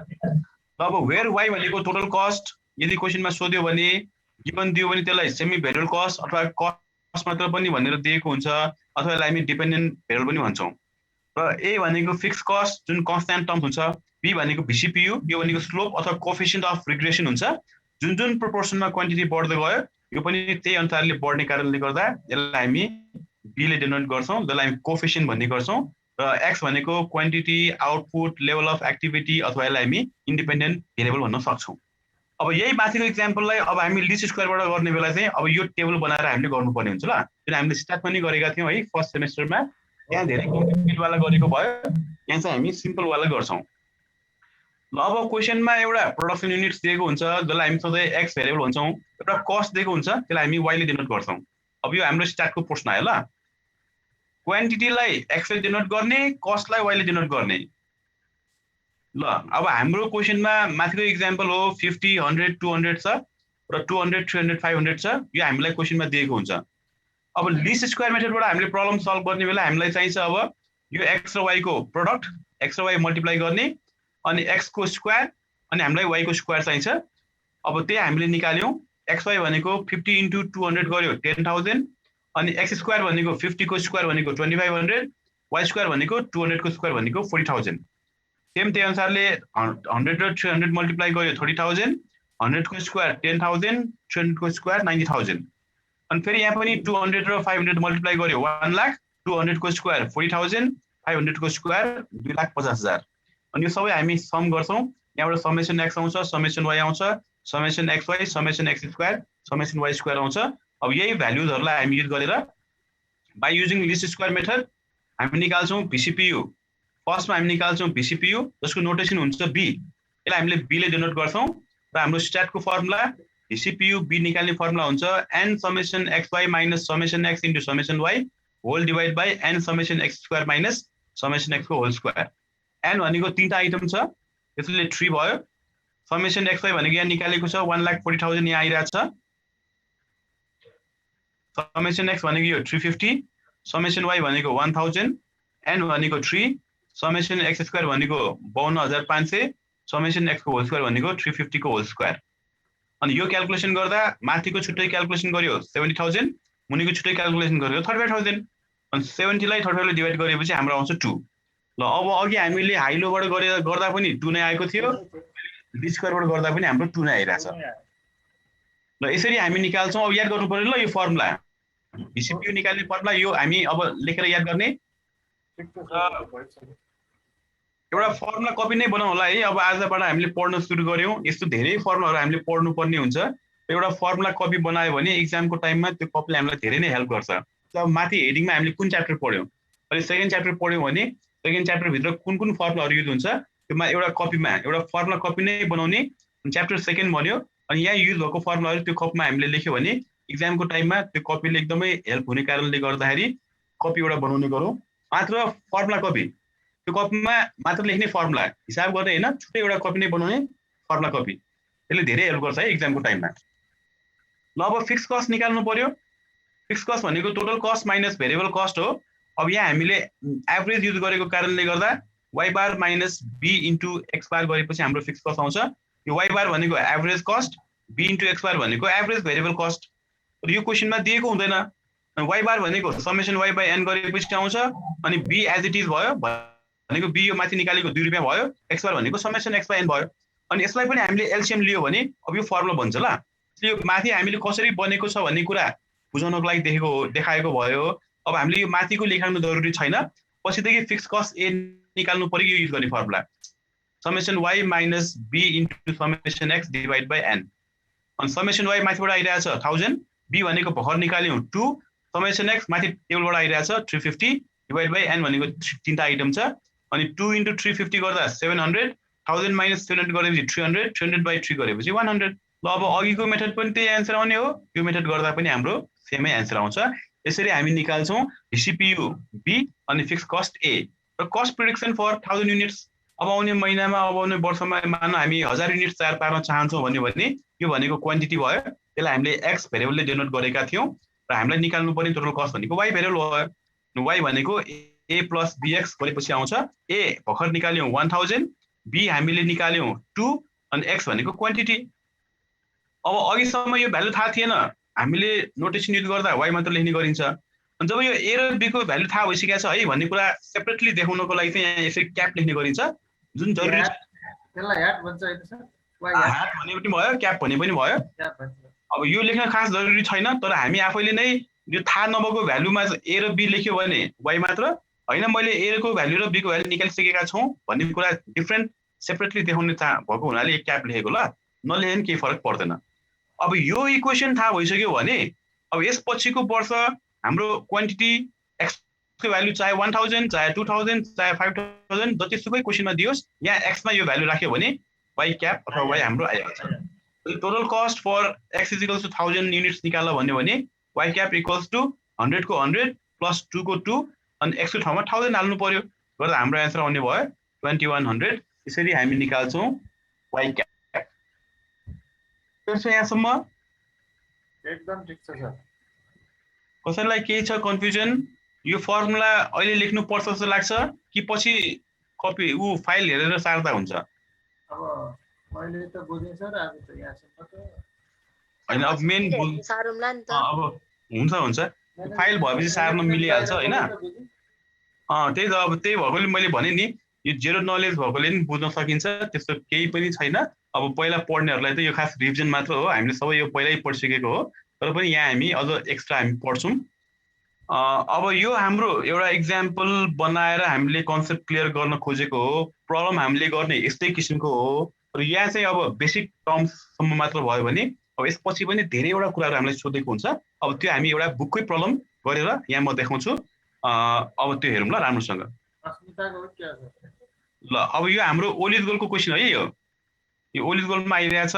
अब वेयर y भनेको टोटल कस्ट, यदि क्वेशनमा सोध्यो भने गिभन दियो भने त्यसलाई सेमी भेरिएबल कस्ट अथवा कस्ट मात्र पनि भनेर दिएको हुन्छ अथवा यसलाई हामी डिपेन्डेन्ट भेरिएबल पनि भन्छौं। र a भनेको फिक्स कस्ट जुन कन्स्ट्यान्ट टर्म हुन्छ, b भनेको VCPU, यो भनेको स्लोप अथवा कोएफिसिएन्ट अफ रिग्रेसन हुन्छ। जुन प्रोपोर्सनमा क्वान्टिटी बढ्दै गयो यो पनि त्यही अनुसारले बढ्ने कारणले गर्दा यसलाई हामी b ले डिनोट गर्छौं, जसलाई हामी कोएफिसिएन्ट भन्ने गर्छौं। र x भनेको quantity, output, level of activity अथवा यसलाई हामी इन्डिपेन्डेन्ट भेरिएबल भन्न सक्छौं। अब यही माथिको एक्जाम्पललाई अब हामी लिस्ट स्क्वायरबाट गर्ने बेला चाहिँ अब यो टेबल बनाएर हामीले गर्नुपर्ने हुन्छ ल। जुन हामीले स्टार्ट पनि गरेका थियौं है फर्स्ट सेमेस्टरमा, यहाँ धेरै कम्प्लिकेट वाला गरेको भयो, यहाँ चाहिँ हामी सिम्पल वाला गर्छौं। ल अब क्वेशनमा एउटा प्रोडक्सन युनिट्स दिएको हुन्छ जसलाई हामी सधैँ x भेरिएबल भन्छौं, एउटा कस्ट दिएको हुन्छ त्यसलाई हामी y ले डिनोट गर्छौं। अब यो हाम्रो स्टार्टको प्रश्न आयो ल। क्वान्टिटीलाई x ले डिनोट गर्ने, कस्टलाई y ले डिनोट गर्ने। ल अब हाम्रो क्वेशनमा माथिको एक्जाम्पल हो 50, 100, 200 छ र 200, 300, 500 छ। यो हामीलाई क्वेशनमा दिएको हुन्छ। अब लिस्ट स्क्वायर मेथडबाट हामीले प्रब्लम सल्भ गर्ने बेला हामीलाई चाहिन्छ अब यो x र y को प्रोडक्ट, x र y मल्टिप्लाई गर्ने अनि x को स्क्वायर अनि हामीलाई y को स्क्वायर चाहिन्छ। अब त्यही हामीले निकाल्यौं। xy भनेको 50 * 200 गर्यो 10000 अनि x स्क्वायर भनेको 50 को स्क्वायर भनेको 2500, y स्क्वायर भनेको 200 को स्क्वायर भनेको 40000। सेम त्यही अनुसारले 100 र 300 मल्टिप्लाई गर्यो 30,000, 100 को स्क्वायर 10,000, 300 को स्क्वायर 90,000। अनि फेरि यहाँ पनि 200 र 500 मल्टिप्लाई गर्यो 1 लाख, 200 को स्क्वायर 40,000, 500 को स्क्वायर 2,50,000। अनि यो सबै हामी सम गर्छौँ। यहाँबाट समेसन x आउँछ, समेसन y आउँछ, summation xy, summation x square, summation y square आउँछ। अब यही भ्यालुजहरुलाई हामी युज गरेर by using least square method हामी निकाल्छौँ VCPU। फर्स्टमा हामी निकाल्छौँ VCPU जसको नोटेसन हुन्छ b। यसलाई हामीले b ले डिनोट गर्छौँ र हाम्रो स्ट्याटको फर्मुला VCPU b निकाल्ने फर्मुला हुन्छ n summation xy minus summation x into summation y whole divide by n summation x square minus summation x को होल स्क्वायर। n भनेको तीनटा आइटम छ, त्यसले 3 भयो। समेसन xy भनेको यहाँ निकालेको छ 1,40,000 यहाँ आइरहेछ। समेसन x भनेको यो 350, समेसन y भनेको 1000, n भनेको 3, समेसन x स्क्वायर भनेको 52,500, समेसन x को होल स्क्वायर भनेको 350 को होल स्क्वायर। अनि यो क्याल्कुलेसन गर्दा माथिको छुट्टै क्याल्कुलेसन गर्यो 70,000, मुनिको छुट्टै क्याल्कुलेसन गर्यो 35,000। अनि 70 लाई 35 ले डिवाइड गरेपछि हाम्रो आउँछ 2। ल अब अघि हामीले हाई लोबाट गर्दा पनि 2 नै आएको थियो, ली स्क्वायरबाट गर्दा पनि हाम्रो 2 नै आइराछ। ल यसरी हामी निकाल्छौँ। अब याद गर्नु पर्यो ल यो फर्मुला VCPU निकाल्ने फर्मुला यो हामी अब लेखेर याद गर्ने। एउटा फर्मुला कपी नै बनाउँ होला है। अब आजबाट हामीले पढ्न सुरु गर्यौँ, यस्तो धेरै फर्मुलाहरू हामीले पढ्नु पर्ने हुन्छ। एउटा फर्मुला कपी बनायो भने एक्जामको टाइममा त्यो कपीले हामीलाई धेरै नै हेल्प गर्छ। अब माथि हेडिङमा हामीले कुन च्याप्टर पढ्यौँ, अहिले सेकेन्ड च्याप्टर पढ्यौँ भने सेकेन्ड च्याप्टर भित्र कुन कुन फर्मुलाहरू युज हुन्छ त्योमा एउटा कपीमा एउटा फर्मुला कपी नै बनाउने। च्याप्टर सेकेन्ड भन्यो अनि यहाँ युज भएको फर्मुलाहरू त्यो कपीमा हामीले लेख्यो भने एक्जामको टाइममा त्यो कपीले एकदमै हेल्प हुने कारणले गर्दाखेरि कपी एउटा बनाउने गरौँ। मात्र फर्मुला कपी, त्यो कपीमा मात्र लेख्ने फर्मुला हिसाब गर्ने हैन, छुट्टै एउटा कपी नै बनाउने फर्मुला कपी। त्यसले धेरै हेल्प गर्छ है एक्जामको टाइममा। ल अब फिक्स कस्ट निकाल्नु पर्यो। फिक्स कस्ट भनेको total cost minus variable cost हो। अब यहाँ हामीले एभरेज युज गरेको कारणले गर्दा y बार माइनस b इन्टु x बार गरेपछि हाम्रो फिक्स कस्ट आउँछ। यो y बार भनेको average cost, b into x बार भनेको एभरेज भेरिएबल कस्ट। यो क्वेसनमा दिएको हुँदैन। y बार भनेको समेसन y बाइ n गरेपछि आउँछ अनि b एज इट इज भयो भनेको b यो माथि निकालेको 2 रुपैयाँ भयो, x बार भनेको समेसन x बाइ n भयो। अनि यसलाई पनि हामीले एलसीएम लियो भने अब यो फर्मुला बन्छ ल। यो माथि हामीले कसरी बनेको छ भन्ने कुरा बुझाउनको लागि देखाएको भयो। अब हामीले यो माथिको लेख्नु जरुरी छैन, पछिदेखि फिक्स कस्ट a निकाल्नु पर्यो यो युज गर्ने formula summation y minus b into summation x divide by n। अनि समेसन y माथिबाट आइरहेछ 1000, b भनेको भर्खर निकाल्यौँ 2, समेसन x माथि टेबलबाट आइरहेछ 350 डिवाइड बाइ n भनेको तीनटा आइटम छ। अनि 2 इन्टु 350 गर्दा 700, 1000 माइनस 700 गरेपछि 300, 300 बाइ 3 गरेपछि 100। ल अब अघिको मेथड पनि त्यही एन्सर आउने हो, यो मेथड गर्दा पनि हाम्रो सेमै एन्सर आउँछ। यसरी हामी निकाल्छौँ VCPU b अनि फिक्स कस्ट a र कस्ट प्रिडिक्सन फर 1000 युनिट्स। अब आउने महिनामा अब आउने वर्षमा मानौ हामी 1000 युनिट्स तयार पार्न चाहन्छौँ भने यो भनेको क्वान्टिटी भयो, त्यसलाई हामीले x भेरिएबलले डिनोट गरेका थियौँ र हामीलाई निकाल्नु पर्ने टोटल कस्ट भनेको y भेरिएबल भयो। y भनेको a प्लस bx गरेपछि आउँछ। a भर्खर निकाल्यौँ 1000, b हामीले निकाल्यौँ 2 अनि x भनेको क्वान्टिटी। अब अघिसम्म यो भ्यालु थाहा थिएन, हामीले नोटेसन युज गर्दा y मात्र लेख्ने गरिन्छ। अनि जब यो a र b को भ्यालु थाहा भइसकेको छ है भन्ने कुरा सेपरेटली देखाउनको लागि चाहिँ यहाँ यसरी क्याप लेख्ने गरिन्छ जुन जरुरी छ। त्यसलाई ह्याट भन्छ हैन सर? ह्याट भने पनि भयो, क्याप भने पनि भयो। अब यो लेख्न खास जरुरी छैन, तर हामी आफैले नै यो थाहा नभएको भ्यालुमा a र b लेख्यो भने y मात्र हैन मैले a को भ्यालु र b को भ्यालु निकालिसकेका छौँ भन्ने कुरा डिफरेन्ट सेपरेटली देखाउने भएको हुनाले क्याप लेखेको ल, नलेखे पनि केही फरक पर्दैन। अब यो इक्वेसन थाहा भइसक्यो भने अब यसपछिको वर्ष हाम्रो क्वान्टिटी x को भ्यालु चाहे 1000 चाहे 2000 चाहे 5000 जतिसुकै क्वेसनमा दियोस् यहाँ x मा यो भ्यालु राख्यो भने y क्याप अथवा y हाम्रो आइहाल्छ। Total cost for x is equals to 1000 units निकाल्न भन्यो भने y क्याप इक्वल्स टु 100 को 100 प्लस 2 को 2 अनि x को ठाउँमा 1000 हाल्नु पर्यो, गर्दा हाम्रो आन्सर आउने भयो 2100। यसरी हामी निकाल्छौँ y क्याप। यहाँसम्म एकदम ठिक छ सर। कसैलाई केही छ कन्फ्युजन? यो फर्मुला अहिले लेख्नु पर्छ जस्तो लाग्छ कि पछि कपी फाइल हेरेर सार्दा हुन्छ? अब मैले त बुझेँ सर, अब त यहाँसम्म त हैन। अब मेन सारौँला नि त। अब हुन्छ फाइल भएपछि सार्न मिलिहाल्छ हैन। त्यही त अब त्यही भएकोले मैले भने नि यो जेरो नलेज भएकोले नि बुझ्न सकिन्छ, त्यस्तो केही पनि छैन। अब पहिला पढ्नेहरूलाई त यो खास रिभिजन मात्र हो, हामीले सबै यो पहिल्यै पढिसकेको हो, तर पनि यहाँ हामी अझ एक्स्ट्रा हामी पढ्छौँ। अब यो हाम्रो एउटा इक्जाम्पल बनाएर हामीले कन्सेप्ट क्लियर गर्न खोजेको हो, प्रब्लम हामीले गर्ने यस्तै किसिमको हो। र यहाँ चाहिँ अब बेसिक टर्म्ससम्म मात्र भयो भने अब यसपछि पनि धेरैवटा कुराहरू हामीलाई सोधेको हुन्छ। अब त्यो हामी एउटा बुककै प्रब्लम गरेर यहाँ म देखाउँछु। अब त्यो हेरौँ ल राम्रोसँग। ल अब यो हाम्रो ओलिज गोलको क्वेसन है। यो ओलिज गोलमा आइरहेछ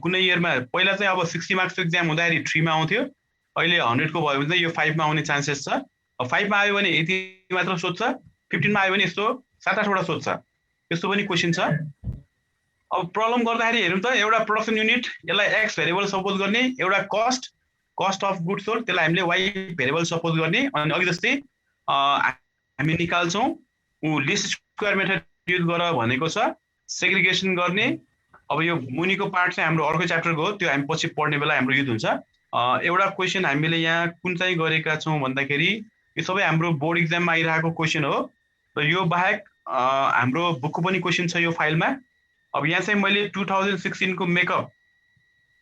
कुनै इयरमा। पहिला चाहिँ अब 60 मार्क्सको एक्जाम हुँदाखेरि 3 मा आउँथ्यो, अहिले 100 को भयो भने चाहिँ यो 5 मा आउने चान्सेस छ। अब 5 मा आयो भने यति मात्र सोध्छ, 15 मा आयो भने यस्तो 7-8 वटा सोध्छ, त्यस्तो पनि क्वेसन छ। अब प्रब्लम गर्दाखेरि हेरौँ त, एउटा प्रोडक्सन युनिट, यसलाई एक्स भेरिएबल सपोज गर्ने, एउटा कस्ट अफ गुड्स सोल्ड, त्यसलाई हामीले वाई भेरिएबल सपोज गर्ने। अनि अघि जस्तै हामी निकाल्छौँ लिस्ट स्क्वायर मेथड युज गरेर भनेको छ, सेग्रिगेसन गर्ने। अब यो मुनिको पार्ट चाहिँ हाम्रो अर्को च्याप्टरको हो, त्यो हामी पछि पढ्ने बेला हाम्रो युज हुन्छ। एउटा क्वेसन हामीले यहाँ कुन चाहिँ गरेका छौँ भन्दाखेरि यो सबै हाम्रो बोर्ड इक्जाममा आइरहेको क्वेसन हो। र यो बाहेक हाम्रो बुकको पनि क्वेसन छ यो फाइलमा। अब यहाँ चाहिँ मैले 2016 को मेकअप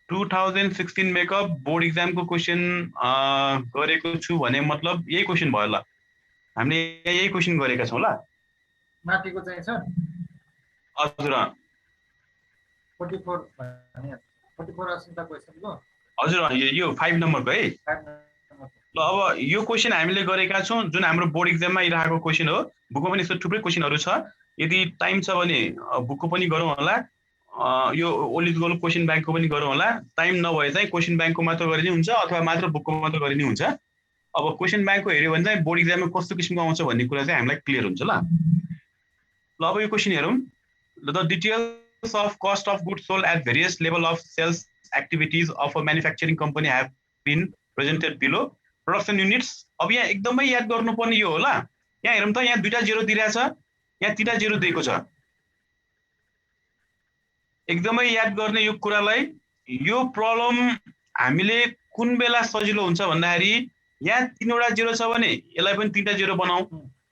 2016 मेकअप बोर्ड इक्जामको क्वेसन गरेको छु भने मतलब यही क्वेसन भयो ल, हामीले यही क्वेसन गरेका छौँ ल। माथिको चाहिँ छ हजुर 44 अस्मिता क्वेसनको हजुर यो 5 नम्बरको है। 5 नम्बर। ल अब यो क्वेसन हामीले गरेका छौँ जुन हाम्रो बोर्ड इक्जाममा आइरहेको क्वेसन हो। बुकमा पनि यस्तो थुप्रै क्वेसनहरू छ, यदि टाइम छ भने बुकको पनि गरौँ होला, यो ओलिज गोल क्वेसन ब्याङ्कको पनि गरौँ होला। टाइम नभए चाहिँ क्वेसन ब्याङ्कको मात्र गरिने हुन्छ अथवा मात्र बुकको मात्र गरिने हुन्छ। अब क्वेसन ब्याङ्कको हेऱ्यो भने चाहिँ बोर्ड इक्जाममा कस्तो किसिमको आउँछ भन्ने कुरा चाहिँ हामीलाई क्लियर हुन्छ ल। ल अब यो क्वेसन हेरौँ। The details of cost of goods sold at various level of sales activities of a manufacturing company have been presented below production units. अब यहाँ एकदमै याद गर्नुपर्ने यो होला, यहाँ हेरौँ त, यहाँ 2टा जेरो दिइरहेछ, यहाँ 3टा जेरो दिएको छ। एकदमै याद गर्ने यो कुरालाई। यो प्रब्लम हामीले कुन बेला सजिलो हुन्छ भन्दाखेरि यहाँ 3वटा जेरो छ भने यसलाई पनि 3टा जेरो बनाऊ,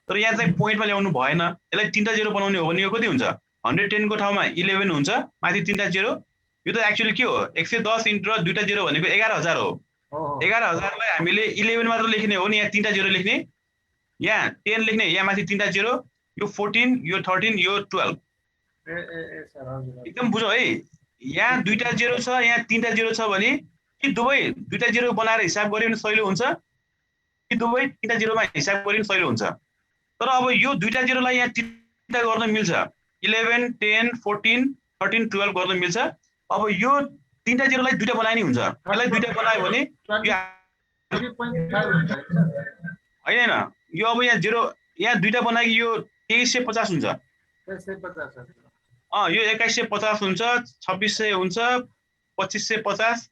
तर यहाँ चाहिँ पोइन्टमा ल्याउनु भएन, यसलाई 3टा जेरो बनाउने हो भने यो कति हुन्छ, 110 को ठाउँमा 11 हुन्छ, माथि 3टा जेरो। यो त एक्चुअली के हो, 110 इन्टु 2टा जेरो भनेको 11,000 हो। 11,000लाई हामीले 11 मात्र लेख्ने हो नि, यहाँ 3टा जेरो लेख्ने, यहाँ 10 लेख्ने, यहाँ माथि 3टा जेरो, यो 14, यो 13, यो 12। एकदम बुझौँ है, यहाँ 2टा जेरो छ, यहाँ 3टा जेरो छ भने कि दुवै 2टा जेरो बनाएर हिसाब गऱ्यो भने सजिलो हुन्छ कि दुवै 3टा जेरोमा हिसाब गऱ्यो भने सजिलो हुन्छ। तर अब यो 2टा जेरोलाई यहाँ 3टा गर्न मिल्छ, 11, 10, 14, 13, 12 गर्न मिल्छ। अब यो 3टा जेरोलाई 2टा बनाइने हुन्छ, यसलाई 2टा बनायो भने होइन, यो अब यहाँ जेरो यहाँ 2टा बनाएको यो 2350 हुन्छ। यो 2150 हुन्छ, 2600 हुन्छ, 2550,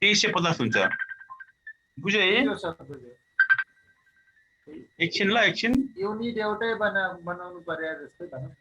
2350 हुन्छ। बुझ्यो है? एकछिन ल, एकछिन। युनिट एउटै बनाउनु पर्यो जस्तै भनौँ।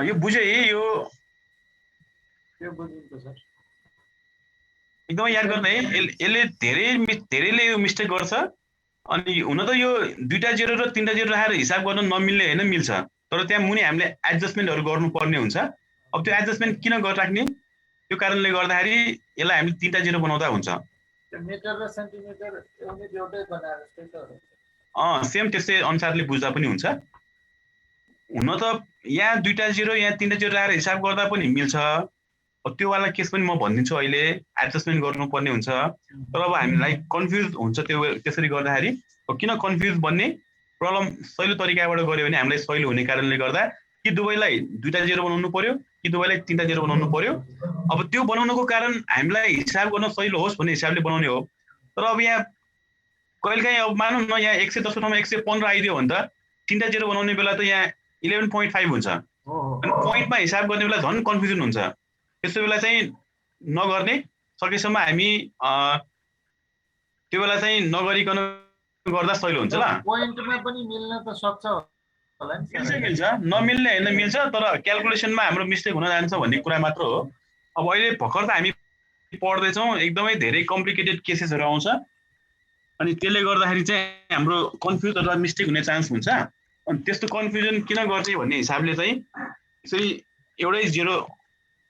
यो बुझ्यो है? यो बुझिन्छ सर। एकदमै याद गर्ने है, यसले धेरैले यो मिस्टेक गर्छ। अनि हुन त यो 2टा जेरो र 3टा जेरो राखेर हिसाब गर्न नमिल्ने होइन, मिल्छ, तर त्यहाँ मुनि हामीले एडजस्टमेन्टहरू गर्नुपर्ने हुन्छ। अब त्यो एडजस्टमेन्ट किन गरिराख्ने, त्यो कारणले गर्दाखेरि यसलाई हामीले 3टा जेरो बनाउँदा हुन्छ। मिटर र सेन्टिमिटर युनिट एउटै बनाएर जस्तै त सेम त्यस्तै अनुसारले बुझ्दा पनि हुन्छ। हुन त यहाँ 2टा जेरो यहाँ 3टा जेरो राखेर हिसाब गर्दा पनि मिल्छ, अब त्यो वाला केस पनि म भनिदिन्छु अहिले एडजस्टमेन्ट गर्नुपर्ने हुन्छ तर अब हामीलाई कन्फ्युज हुन्छ त्यो त्यसरी गर्दाखेरि किन कन्फ्युज बन्ने प्रब्लम सहिलो तरिकाबाट गऱ्यो भने हामीलाई सहिलो हुने कारणले गर्दा कि दुवैलाई 2टा 0 बनाउनु पर्यो कि दुवैलाई 3टा 0 बनाउनु पर्यो अब त्यो बनाउनको कारण हामीलाई हिसाब गर्न सहिलो होस् भन्ने हिसाबले बनाउने हो तर अब यहाँ कहिलेकाहीँ अब मानौँ न यहाँ 110 को ठाउँमा 115 आइदियो भने त 3टा 0 बनाउने बेला त यहाँ 11.5 हुन्छ अनि पोइन्टमा हिसाब गर्ने बेला झन् कन्फ्युजन हुन्छ त्यसो बेला चाहिँ नगर्ने सकेसम्म हामी त्यो बेला चाहिँ नगरिकन गर्दा सहिलो हुन्छ ल पोइन्टमा पनि मिल्न त सक्छ होला नि मिल्छ नमिल्ने हैन मिल्छ तर क्याल्कुलेसनमा हाम्रो मिस्टेक हुन जान्छ भन्ने कुरा मात्र हो अब अहिले भर्खर त हामी पढ्दै छौं एकदमै धेरै कम्प्लिकेटेड केसेसहरु आउँछ अनि त्यसले गर्दाखेरि चाहिँ हाम्रो कन्फ्युज अथवा मिस्टेक हुने चान्स हुन्छ अनि त्यस्तो कन्फ्युजन किन गर्ने भन्ने हिसाबले चाहिँ यसरी एउटै 0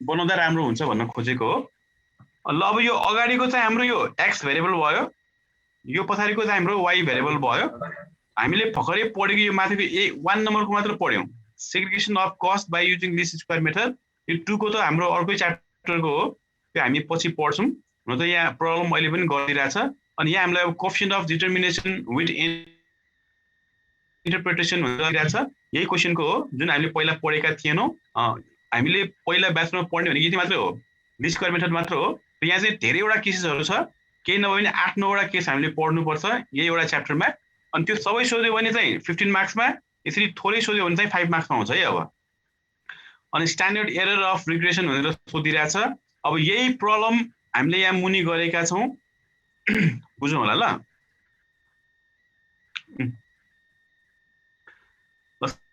बनाउँदा राम्रो हुन्छ भन्न खोजेको हो ल अब यो अगाडिको चाहिँ हाम्रो यो x भेरिएबल भयो यो पछाडिको चाहिँ हाम्रो y भेरिएबल भयो हामीले भर्खरै पढेको यो माथिको 1 नम्बरको मात्र पढ्यौं segregation of cost by using least square method यो 2 को त हाम्रो अर्कै च्याप्टरको हो त्यो हामी पछि पढ्छौं न त यहाँ प्रब्लम अहिले पनि गरिरहेछ अनि यहाँ हामीलाई अब coefficient of determination with interpretation भनिरहेछ यही क्वेशनको हो जुन हामीले पहिला पढेका थिएनौं हामीले पहिला ब्याचमा पढ्ने भने यति मात्र हो लिस्ट स्क्वायर मेथड मात्र हो यहाँ चाहिँ धेरैवटा केसेसहरु छ केही नभए पनि 8-9 वटा केस हामीले पढ्नु पर्छ यही एउटा च्याप्टरमा अनि त्यो सबै सोध्यो भने चाहिँ 15 मार्क्समा यसरी थोरै सोध्यो भने चाहिँ 5 मार्क्समा आउँछ है अब अनि स्ट्यान्डर्ड एरर अफ रिग्रेसन भनेर सोधिरहेछ अब यही प्रब्लम हामीले यहाँ मुनि गरेका छौं बुझ्नु होला ल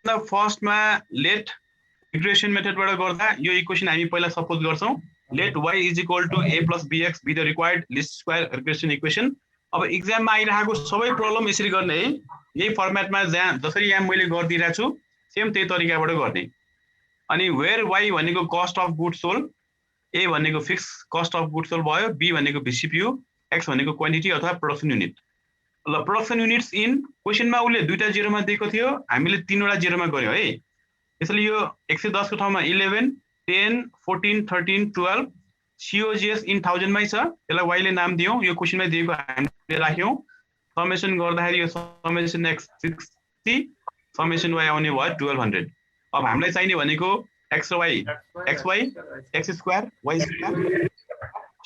ल फर्स्टमा लेट रिग्रेसन मेथडबाट गर्दा यो इक्वेसन हामी पहिला सपोज गर्छौं let y is equal to a plus bx be the required least square regression equation अब एक्जाममा आइरहेको सबै प्रब्लम यसरी गर्ने है यही फर्मेटमा जसरी यहाँ मैले गर्दिरहेको छु सेम त्यही तरिकाबाट गर्ने अनि where y भनेको cost of goods sold a भनेको fix cost of goods sold भयो b भनेको VCPU x भनेको क्वान्टिटी अथवा प्रोडक्सन युनिट ल प्रोडक्सन युनिट्स इन क्वेशनमा उले दुईटा 0 मा दिएको थियो हामीले 3 वटा 0 मा गर्यौ है त्यसैले यो 110 को ठाउँमा 11 10 14 13 12 COGS इन 1000 मै छ यसलाई y ले नाम दियौ यो क्वेशनमा दिएको हामीले राख्यौ समेसन गर्दाखेरि यो समेसन x 60 समेसन y आउने भयो 1200 अब हामीलाई चाहिने भनेको x र y xy x square y square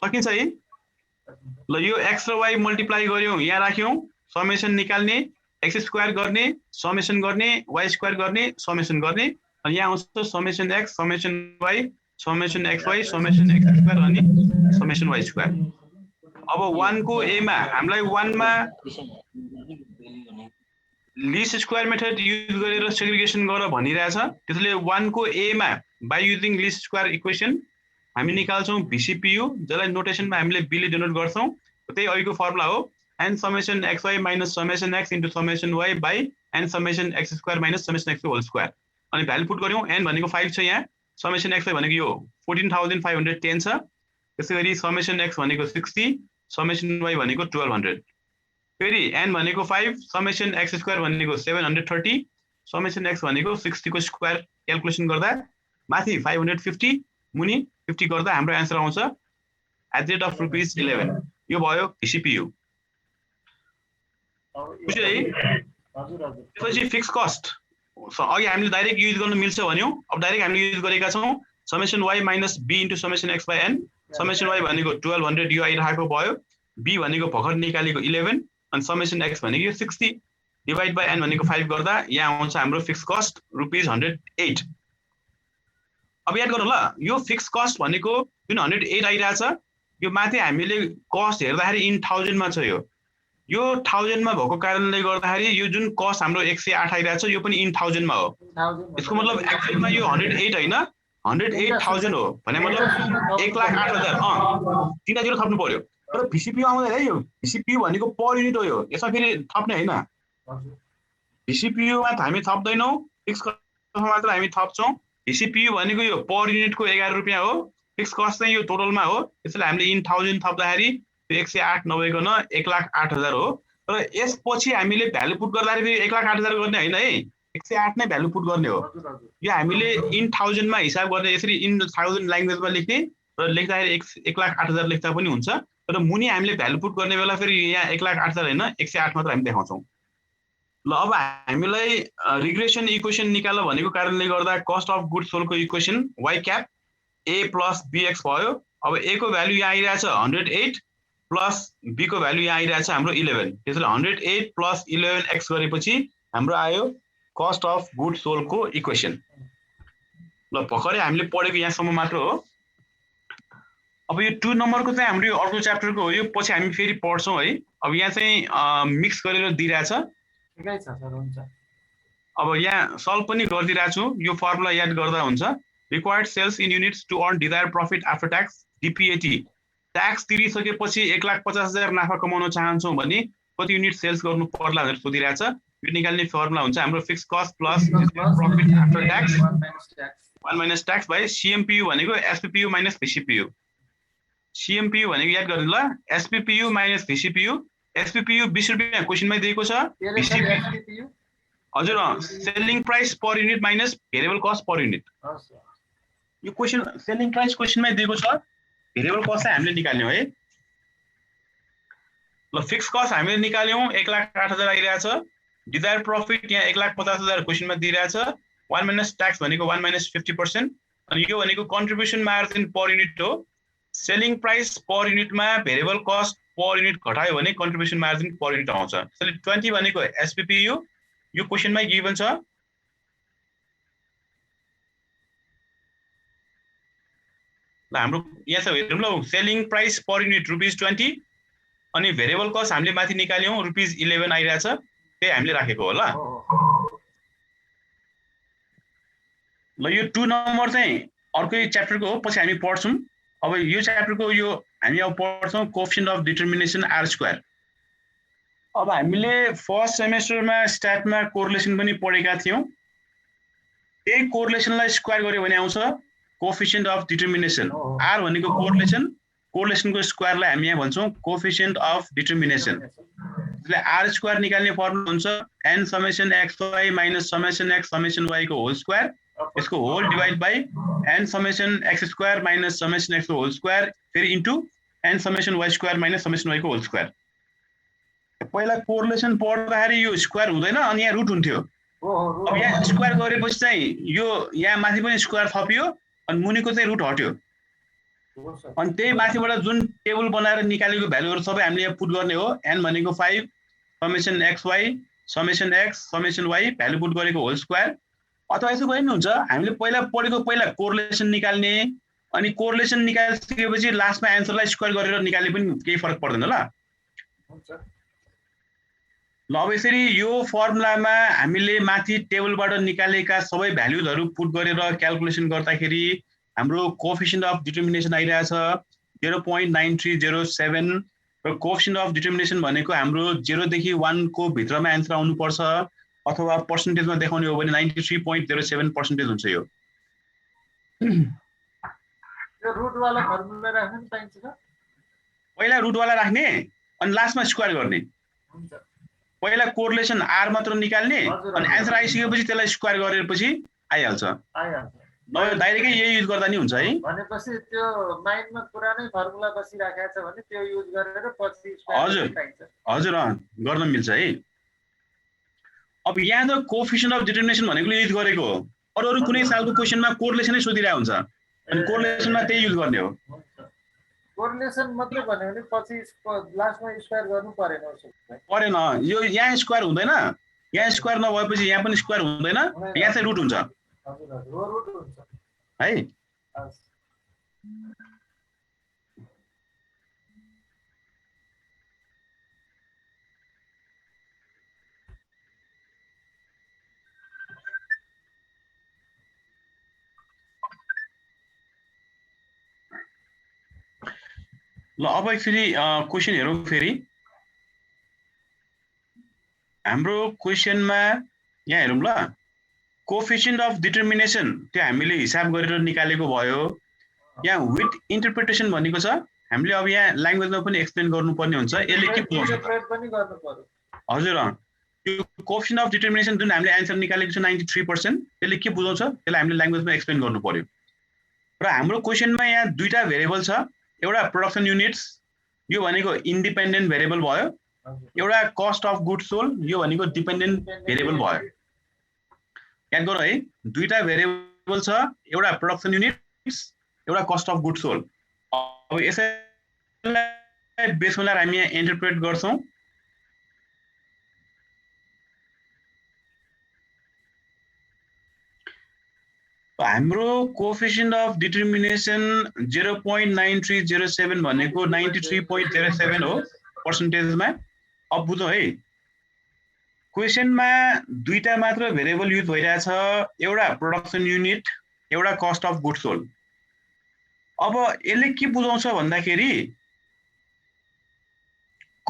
सकिन्छ है ल यो x र y मल्टिप्लाई गर्यौ यहाँ राख्यौ समेसन निकाल्ने x स्क्वायर गर्ने समेसन गर्ने y स्क्वायर गर्ने समेसन गर्ने अनि यहाँ आउँछ summation x summation y summation xy summation x square अनि समेसन y स्क्वायर अब 1 को a मा हामीलाई 1 मा लिस्ट स्क्वायर मेथड युज गरेर सेग्रिगेसन गर भनिरहेछ त्यसैले 1 को a मा by using least square equation हामी निकाल्छौं VCPU जसलाई नोटेसनमा हामीले b ले डिनोट गर्छौं त्यही अहिलेको फर्मुला हो n summation xy minus summation x into summation y by n summation x square minus summation x whole square अनि भ्यालु पुट गर्यौ n भनेको 5 छ यहाँ समेसन xy भनेको यो 14510 छ त्यसैगरी समेसन x भनेको 60 समेसन y भनेको 1200 फेरि n भनेको 5 समेसन x स्क्वायर भनेको 730 समेसन x भनेको 60 को स्क्वायर क्याल्कुलेसन गर्दा माथि 550 मुनि 50 गर्दा हाम्रो आन्सर आउँछ @11 यो भयो VCPU बुझ्यो है हजुर हजुर त्यसपछि फिक्स कस्ट अघि हामीले डाइरेक्ट युज गर्न मिल्छ भन्यौ अब डाइरेक्ट हामीले युज गरेका छौं summation y minus b into summation x by n summation y भनेको 1200 यो आइरहेको भयो b भनेको भर्खर निकालेको 11 अनि समेसन x भनेको यो 60 डिवाइड बाइ n भनेको 5 गर्दा यहाँ आउँछ हाम्रो फिक्स कस्ट रुपीस 108 अब याद गर्नु ल यो फिक्स कस्ट भनेको जुन 108 आइरहेछ यो माथि हामीले कस्ट हेर्दाखेरि इन 1000 मा छ यो 1000 मा भएको कारणले गर्दाखेरि यो जुन कस्ट हाम्रो 108 आइरहेछ यो पनि इन 1000 मा हो यसको मतलब एक्चुअलमा यो 108 हैन 108,000 हो भने मतलब 1,08,000 तीनटा 0 थप्नु पर्यो तर VCPU आउँदैन है यो VCPU भनेको पर युनिट हो यो यसमा फेरि थप्ने हैन VCPU मा हामी थप्दैनौ फिक्स कस्टमा मात्र हामी थप्छौं VCPU भनेको यो पर युनिटको 11 रुपैयाँ हो फिक्स कस्ट चाहिँ यो टोटलमा हो त्यसैले हामीले इन 1000 थप्दाखेरि 108 नभइकन 1,08,000 हो तर यसपछि हामीले भ्यालु पुट गर्दाखेरि 1,08,000 गर्ने हैन है 108 नै भ्यालु पुट गर्ने हो यो हामीले इन 1000 मा हिसाब गर्ने यसरी इन 1000 ल्याङ्ग्वेजमा लेख्ने र लेख्दाखेरि 1,08,000 लेख्दा पनि हुन्छ। तर मुनि हामीले भ्यालु पुट गर्ने बेला फेरि यहाँ 1,08,000 हैन 108 मात्र हामी देखाउँछौँ। ल अब हामीलाई रिग्रेसन इक्वेसन निकाल्न भनेको कारणले गर्दा कस्ट अफ गुड्स सोल्डको equation y cap a + bx भयो। अब a को भ्यालु यहाँ आइरहेछ 108 प्लस b को भ्यालु यहाँ आइरहेछ हाम्रो 11। त्यसैले 108 + 11x गरेपछि हाम्रो आयो कस्ट अफ गुड्स सोल्डको इक्वेसन। ल भर्खरै हामीले पढेको यहाँसम्म मात्र हो। अब यो 2 नम्बरको चाहिँ हाम्रो अर्को च्याप्टरको हो, यो पछि हामी फेरि पढ्छौँ है। अब यहाँ चाहिँ मिक्स गरेर दिइरहेछ। ठिकै छ सर, हुन्छ। अब यहाँ सल्भ पनि गरिदिरहेको छु, यो फर्मुला याद गर्दा हुन्छ। Required sales in units to earn desired profit after tax DPAT। Tax तिरिसकेपछि 1,50,000 नाफा कमाउन चाहन्छौँ भने कति युनिट सेल्स गर्नु पर्ला भनेर सोधिरहेछ। यो निकाल्ने फर्मुला हुन्छ हाम्रो fix cost plus profit after tax 1 minus tax by CMPU भनेको SPPU माइनस VCPU। CMPU भनेको याद गर्नु ल, SPPU माइनस VCPU। SPPU 20 रुपैयाँ क्वेसनमै दिएको छ। SPPU हजुर selling price per unit minus variable cost per unit. यो क्वेसन सेलिङ प्राइस क्वेसनमै दिएको छ, भेरिएबल कस्ट चाहिँ हामीले निकाल्यौँ है। ल फिक्स कस्ट हामीले निकाल्यौँ 1,08,000 आइरहेछ। डिजायर प्रफिट यहाँ 1,50,000 क्वेसनमा दिइरहेछ। 1 माइनस ट्याक्स भनेको 1 माइनस 50%। अनि यो भनेको कन्ट्रिब्युसन मार्जिन पर युनिट हो। सेलिङ प्राइस पर युनिटमा भेरिएबल कस्ट पर युनिट घटायो भने कन्ट्रिब्युसन मार्जिन पर युनिट आउँछ। त्यसैले 20 भनेको SPPU यो क्वेसनमै गिभन छ। ल हाम्रो यहाँ चाहिँ हेरौँ ल, सेलिङ प्राइस पर युनिट ₹20 अनि भेरिएबल कस्ट हामीले माथि निकाल्यौँ ₹11 आइरहेछ, त्यही हामीले राखेको हो। ल यो 2 नम्बर चाहिँ अर्कै च्याप्टरको हो, पछि हामी पढ्छौँ। अब यो च्याप्टरको यो हामी अब पढ्छौँ कोएफिसिएन्ट अफ डिटर्मिनेसन R²। अब हामीले फर्स्ट सेमेस्टरमा स्ट्याटमा कोरिलेसन पनि पढेका थियौँ। त्यही कोरिलेसनलाई स्क्वायर गर्यो भने आउँछ कोएफिसिएन्ट अफ डिटर्मिनेसन। R भनेको कोरिलेसन, कोरिलेसनको स्क्वायरलाई हामी यहाँ भन्छौँ कोएफिसिएन्ट अफ डिटर्मिनेसन। त्यसले R² निकाल्ने फर्मुला हुन्छ n summation xy minus summation x summation y को होल स्क्वायर, यसको whole divide by n summation x² minus summation x को होल स्क्वायर फेरि into n summation y² minus summation y को whole square. पहिला correlation पढ्दाखेरि यो square हुँदैन अनि यहाँ रुट हुन्थ्यो। अब यहाँ स्क्वायर गरेपछि चाहिँ यो यहाँ माथि पनि स्क्वायर थपियो अनि मुनिको चाहिँ रुट हट्यो। अनि त्यही माथिबाट जुन टेबल बनाएर निकालेको भ्यालुहरू सबै हामीले यहाँ पुट गर्ने हो। n भनेको 5 summation xy summation x summation y value put गरेको होल स्क्वायर। अथवा यसो पनि हुन्छ, हामीले पहिला पढेको कोरिलेसन निकाल्ने अनि कोरिलेसन निकालिसकेपछि लास्टमा एन्सरलाई स्क्वायर गरेर निकाले पनि केही फरक पर्दैन। ल अब यसरी यो फर्मुलामा हामीले माथि टेबलबाट निकालेका सबै भ्यालुजहरू पुट गरेर क्याल्कुलेसन गर्दाखेरि हाम्रो कोएफिसिएन्ट अफ डिटर्मिनेसन आइरहेछ 0.9307 र कोएफिसिएन्ट अफ डिटर्मिनेसन भनेको हाम्रो 0 देखि 1 को भित्रमा एन्सर आउनुपर्छ अथवा पर्सेन्टेजमा देखाउने हो भने 93.07% हुन्छ। यो रुटवाला फर्मुला राख्न पाइन्छ त? पहिला रुटवाला राख्ने अनि लास्टमा स्क्वायर गर्ने। पहिला कोरिलेसन R मात्र निकाल्ने अनि एन्सर आइसकेपछि त्यसलाई स्क्वायर गरेपछि आइहाल्छ। नभए डाइरेक्टै यही युज गर्दा नि हुन्छ है। भनेपछि त्यो माइन्डमा पुरानै फर्मुला बसिराखेको छ भने त्यो युज गरेर पछि हजुर हजुर गर्न मिल्छ है। अब यहाँ त कोएफिसिएन्ट अफ डिटर्मिनेसन भनेको युज गरेको हो। अरू कुनै सालको क्वेसनमा कोरिलेसनै सोधिरहेको हुन्छ अनि कोरिलेसनमा त्यही युज गर्ने हो। कोरिलेसन मात्रै भन्यो भने पछि लास्टमा स्क्वायर गर्नु परेन। यो यहाँ स्क्वायर हुँदैन, यहाँ स्क्वायर नभएपछि यहाँ पनि स्क्वायर हुँदैन, यहाँ चाहिँ रुट हुन्छ है। ल अब फेरि क्वेसन हेरौँ। फेरि हाम्रो क्वेसनमा यहाँ हेरौँ ल, कोएफिसिएन्ट अफ डिटर्मिनेसन त्यो हामीले हिसाब गरेर निकालेको भयो। यहाँ विथ इन्टरप्रिटेसन भनेको छ, हामीले अब यहाँ ल्याङ्ग्वेजमा पनि एक्सप्लेन गर्नुपर्ने हुन्छ। यसले के बुझाउँछ? हजुर यो कोएफिसिएन्ट अफ डिटर्मिनेसन जुन हामीले एन्सर निकालेको छ 93%, त्यसले के बुझाउँछ त्यसलाई हामीले ल्याङ्ग्वेजमा एक्सप्लेन गर्नु पर्यो। र हाम्रो क्वेशनमा यहाँ दुईटा भेरिएबल छ एउटा प्रोडक्सन युनिट्स यो भनेको इन्डिपेन्डेन्ट भेरिएबल भयो एउटा कस्ट अफ गुड्स सोल्ड यो भनेको डिपेन्डेन्ट भेरिएबल भयो याद गर है दुईटा भेरिएबल छ एउटा प्रोडक्सन युनिट्स एउटा कस्ट अफ गुड्स सोल्ड अब यसलाई बेस बनाएर हामी यहाँ इन्टरप्रेट गर्छौं हाम्रो कोएफिसिएन्ट अफ डिटर्मिनेसन 0.9307 भनेको 93.07 हो पर्सेन्टेजमा अब बुझौं है क्वेशनमा दुईटा मात्र भेरिएबल युज भइरहेछ एउटा प्रोडक्सन युनिट एउटा कस्ट अफ गुड्स सोल्ड अब यसले के बुझाउँछ भन्दाखेरि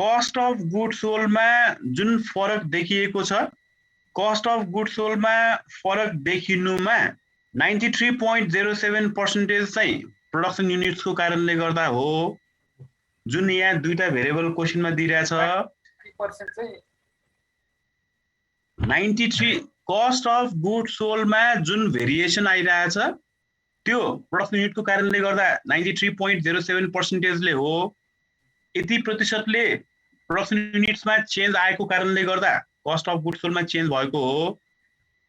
कस्ट अफ गुड्स सोल्डमा जुन फरक देखिएको छ कस्ट अफ गुड्स सोल्डमा फरक देखिनुमा 93.07% चाहिँ प्रोडक्सन युनिट्सको कारणले गर्दा हो जुन यहाँ दुईटा भेरिएबल क्वेशनमा दिइरहेछ 93 कस्ट अफ गुड्स सोल्डमा जुन भेरिएसन आइरहेछ त्यो प्रोडक्सन युनिटको कारणले गर्दा 93.07% ले हो यति प्रतिशतले प्रोडक्सन युनिट्समा चेन्ज आएको कारणले गर्दा कस्ट अफ गुड्स सोल्डमा चेन्ज भएको हो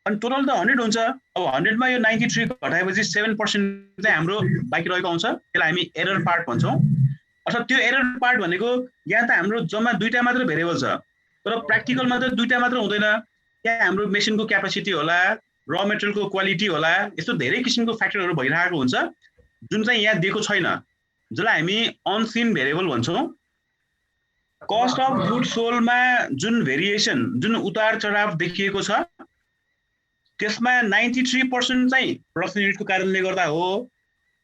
अनि टोटल त 100 हुन्छ अब 100 मा यो 93 घटाएपछि 7% चाहिँ हाम्रो बाँकी रहेको आउँछ त्यसलाई हामी एरर पार्ट भन्छौं अर्थात् त्यो एरर पार्ट भनेको यहाँ त हाम्रो जम्मा दुईटा मात्र भेरिएबल छ तर प्र्याक्टिकलमा त दुईटा मात्र हुँदैन यहाँ हाम्रो मेसिनको क्यापासिटी होला र मेटेरियलको क्वालिटी होला यस्तो धेरै किसिमको फ्याक्टरहरू भइरहेको हुन्छ जुन चाहिँ यहाँ दिएको छैन जसलाई हामी अनसिन भेरिएबल भन्छौं कस्ट अफ गुड्स सोल्डमा जुन भेरिएसन जुन उतार चढाव देखिएको छ त्यसमा 93% चाहिँ प्रोडक्सन युनिटको कारणले गर्दा हो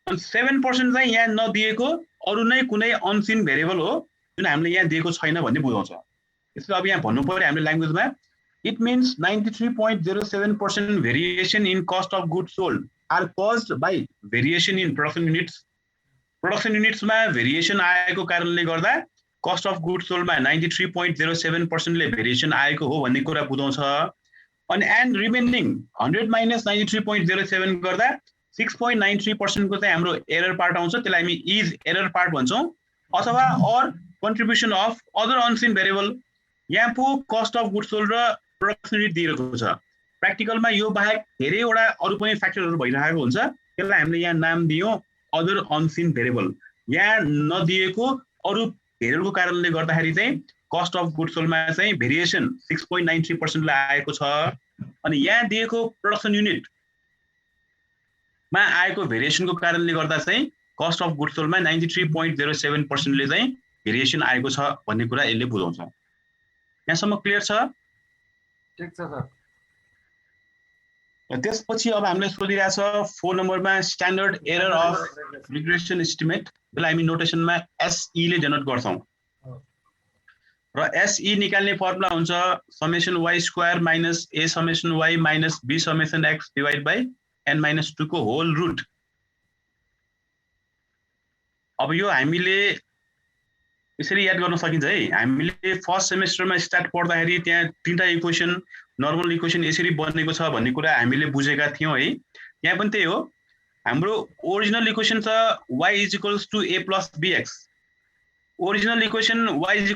अनि 7% चाहिँ यहाँ नदिएको अरु नै कुनै अनसिन भेरिएबल हो जुन हामीले यहाँ दिएको छैन भन्ने बुझाउँछ त्यसले अब यहाँ भन्नु पर्यो हाम्रो ल्याङ्ग्वेजमा it means 93.07% variation in cost of goods sold are caused by variation in production युनिट्समा भेरिएसन आएको कारणले गर्दा कस्ट अफ गुड्स सोल्डमा 93.07% ले भेरिएसन आएको हो भन्ने कुरा बुझाउँछ अनि एन्ड रिमेनिङ 100 माइनस 93.07 गर्दा 6.93% को चाहिँ हाम्रो एरर पार्ट आउँछ त्यसलाई हामी इज एरर पार्ट भन्छौं अथवा or contribution of other unseen variable यहाँ पो कस्ट अफ गुड्स सोल्ड र प्रोडक्सन युनिट दिएको छ प्र्याक्टिकलमा यो बाहेक धेरैवटा अरु पनि फ्याक्टरहरू भइरहेको हुन्छ त्यसलाई हामीले यहाँ नाम दियौं अदर अनसिन भेरिएबल यहाँ नदिएको अरु भेरिएबलको कारणले गर्दाखेरि चाहिँ कस्ट अफ गुड्स सोल्डमा चाहिँ भेरिएसन 6.93% ले आएको छ अनि यहाँ दिएको प्रोडक्सन युनिट मा आएको भेरिएसनको कारणले गर्दा चाहिँ कस्ट अफ गुड्स सोल्डमा 93.07% ले चाहिँ भेरिएसन आएको छ भन्ने कुरा यसले बुझाउँछ यहाँसम्म क्लियर छ ठीक छ सर त्यसपछि अब हामीले सोधिरहेछ 4 नम्बरमा standard error of regression estimate जसलाई हामी नोटेसनमा एसई ले डेनोट गर्छौं र एसई निकाल्ने फर्मुला हुन्छ summation y square minus a summation y minus b summation x divide by n minus 2 को होल रुट अब यो हामीले यसरी याद गर्न सकिन्छ है हामीले फर्स्ट सेमेस्टरमा स्टार्ट पढ्दाखेरि त्यहाँ तीनटा इक्वेसन नर्मल इक्वेसन यसरी बनेको छ भन्ने कुरा हामीले बुझेका थियौं है यहाँ पनि त्यही हो हाम्रो ओरिजिनल इक्वेसन छ y = a + bx original equation y = a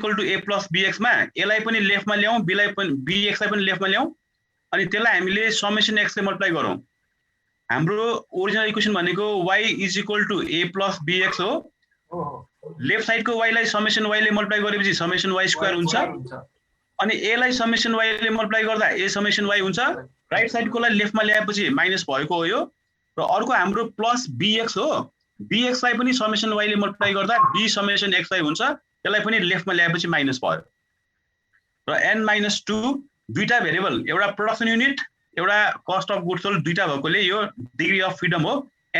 + bx मा यसलाई पनि लेफ्टमा ल्याउँ b लाई पनि bx लाई पनि लेफ्टमा ल्याउँ अनि त्यसलाई हामीले समेसन x ले मल्टिप्लाई गरौँ हाम्रो ओरिजिनल इक्वेसन भनेको y = a + bx हो लेफ्ट साइडको y लाई समेसन y ले मल्टिप्लाई गरेपछि समेसन y स्क्वायर हुन्छ अनि a लाई समेसन y ले मल्टिप्लाई गर्दा a समेसन y हुन्छ राइट साइडको लाई लेफ्टमा ल्याएपछि माइनस भएको हो यो र अर्को हाम्रो प्लस bx हो bx लाई पनि समेसन y ले मल्टिप्लाई गर्दा b समेसन xy हुन्छ त्यसलाई पनि लेफ्टमा ल्याएपछि माइनस भयो र n - 2 दुईटा भेरिएबल एउटा प्रोडक्सन युनिट एउटा कस्ट अफ गुड्स सोल्ड दुईटा भएकोले यो डिग्री अफ फ्रिडम हो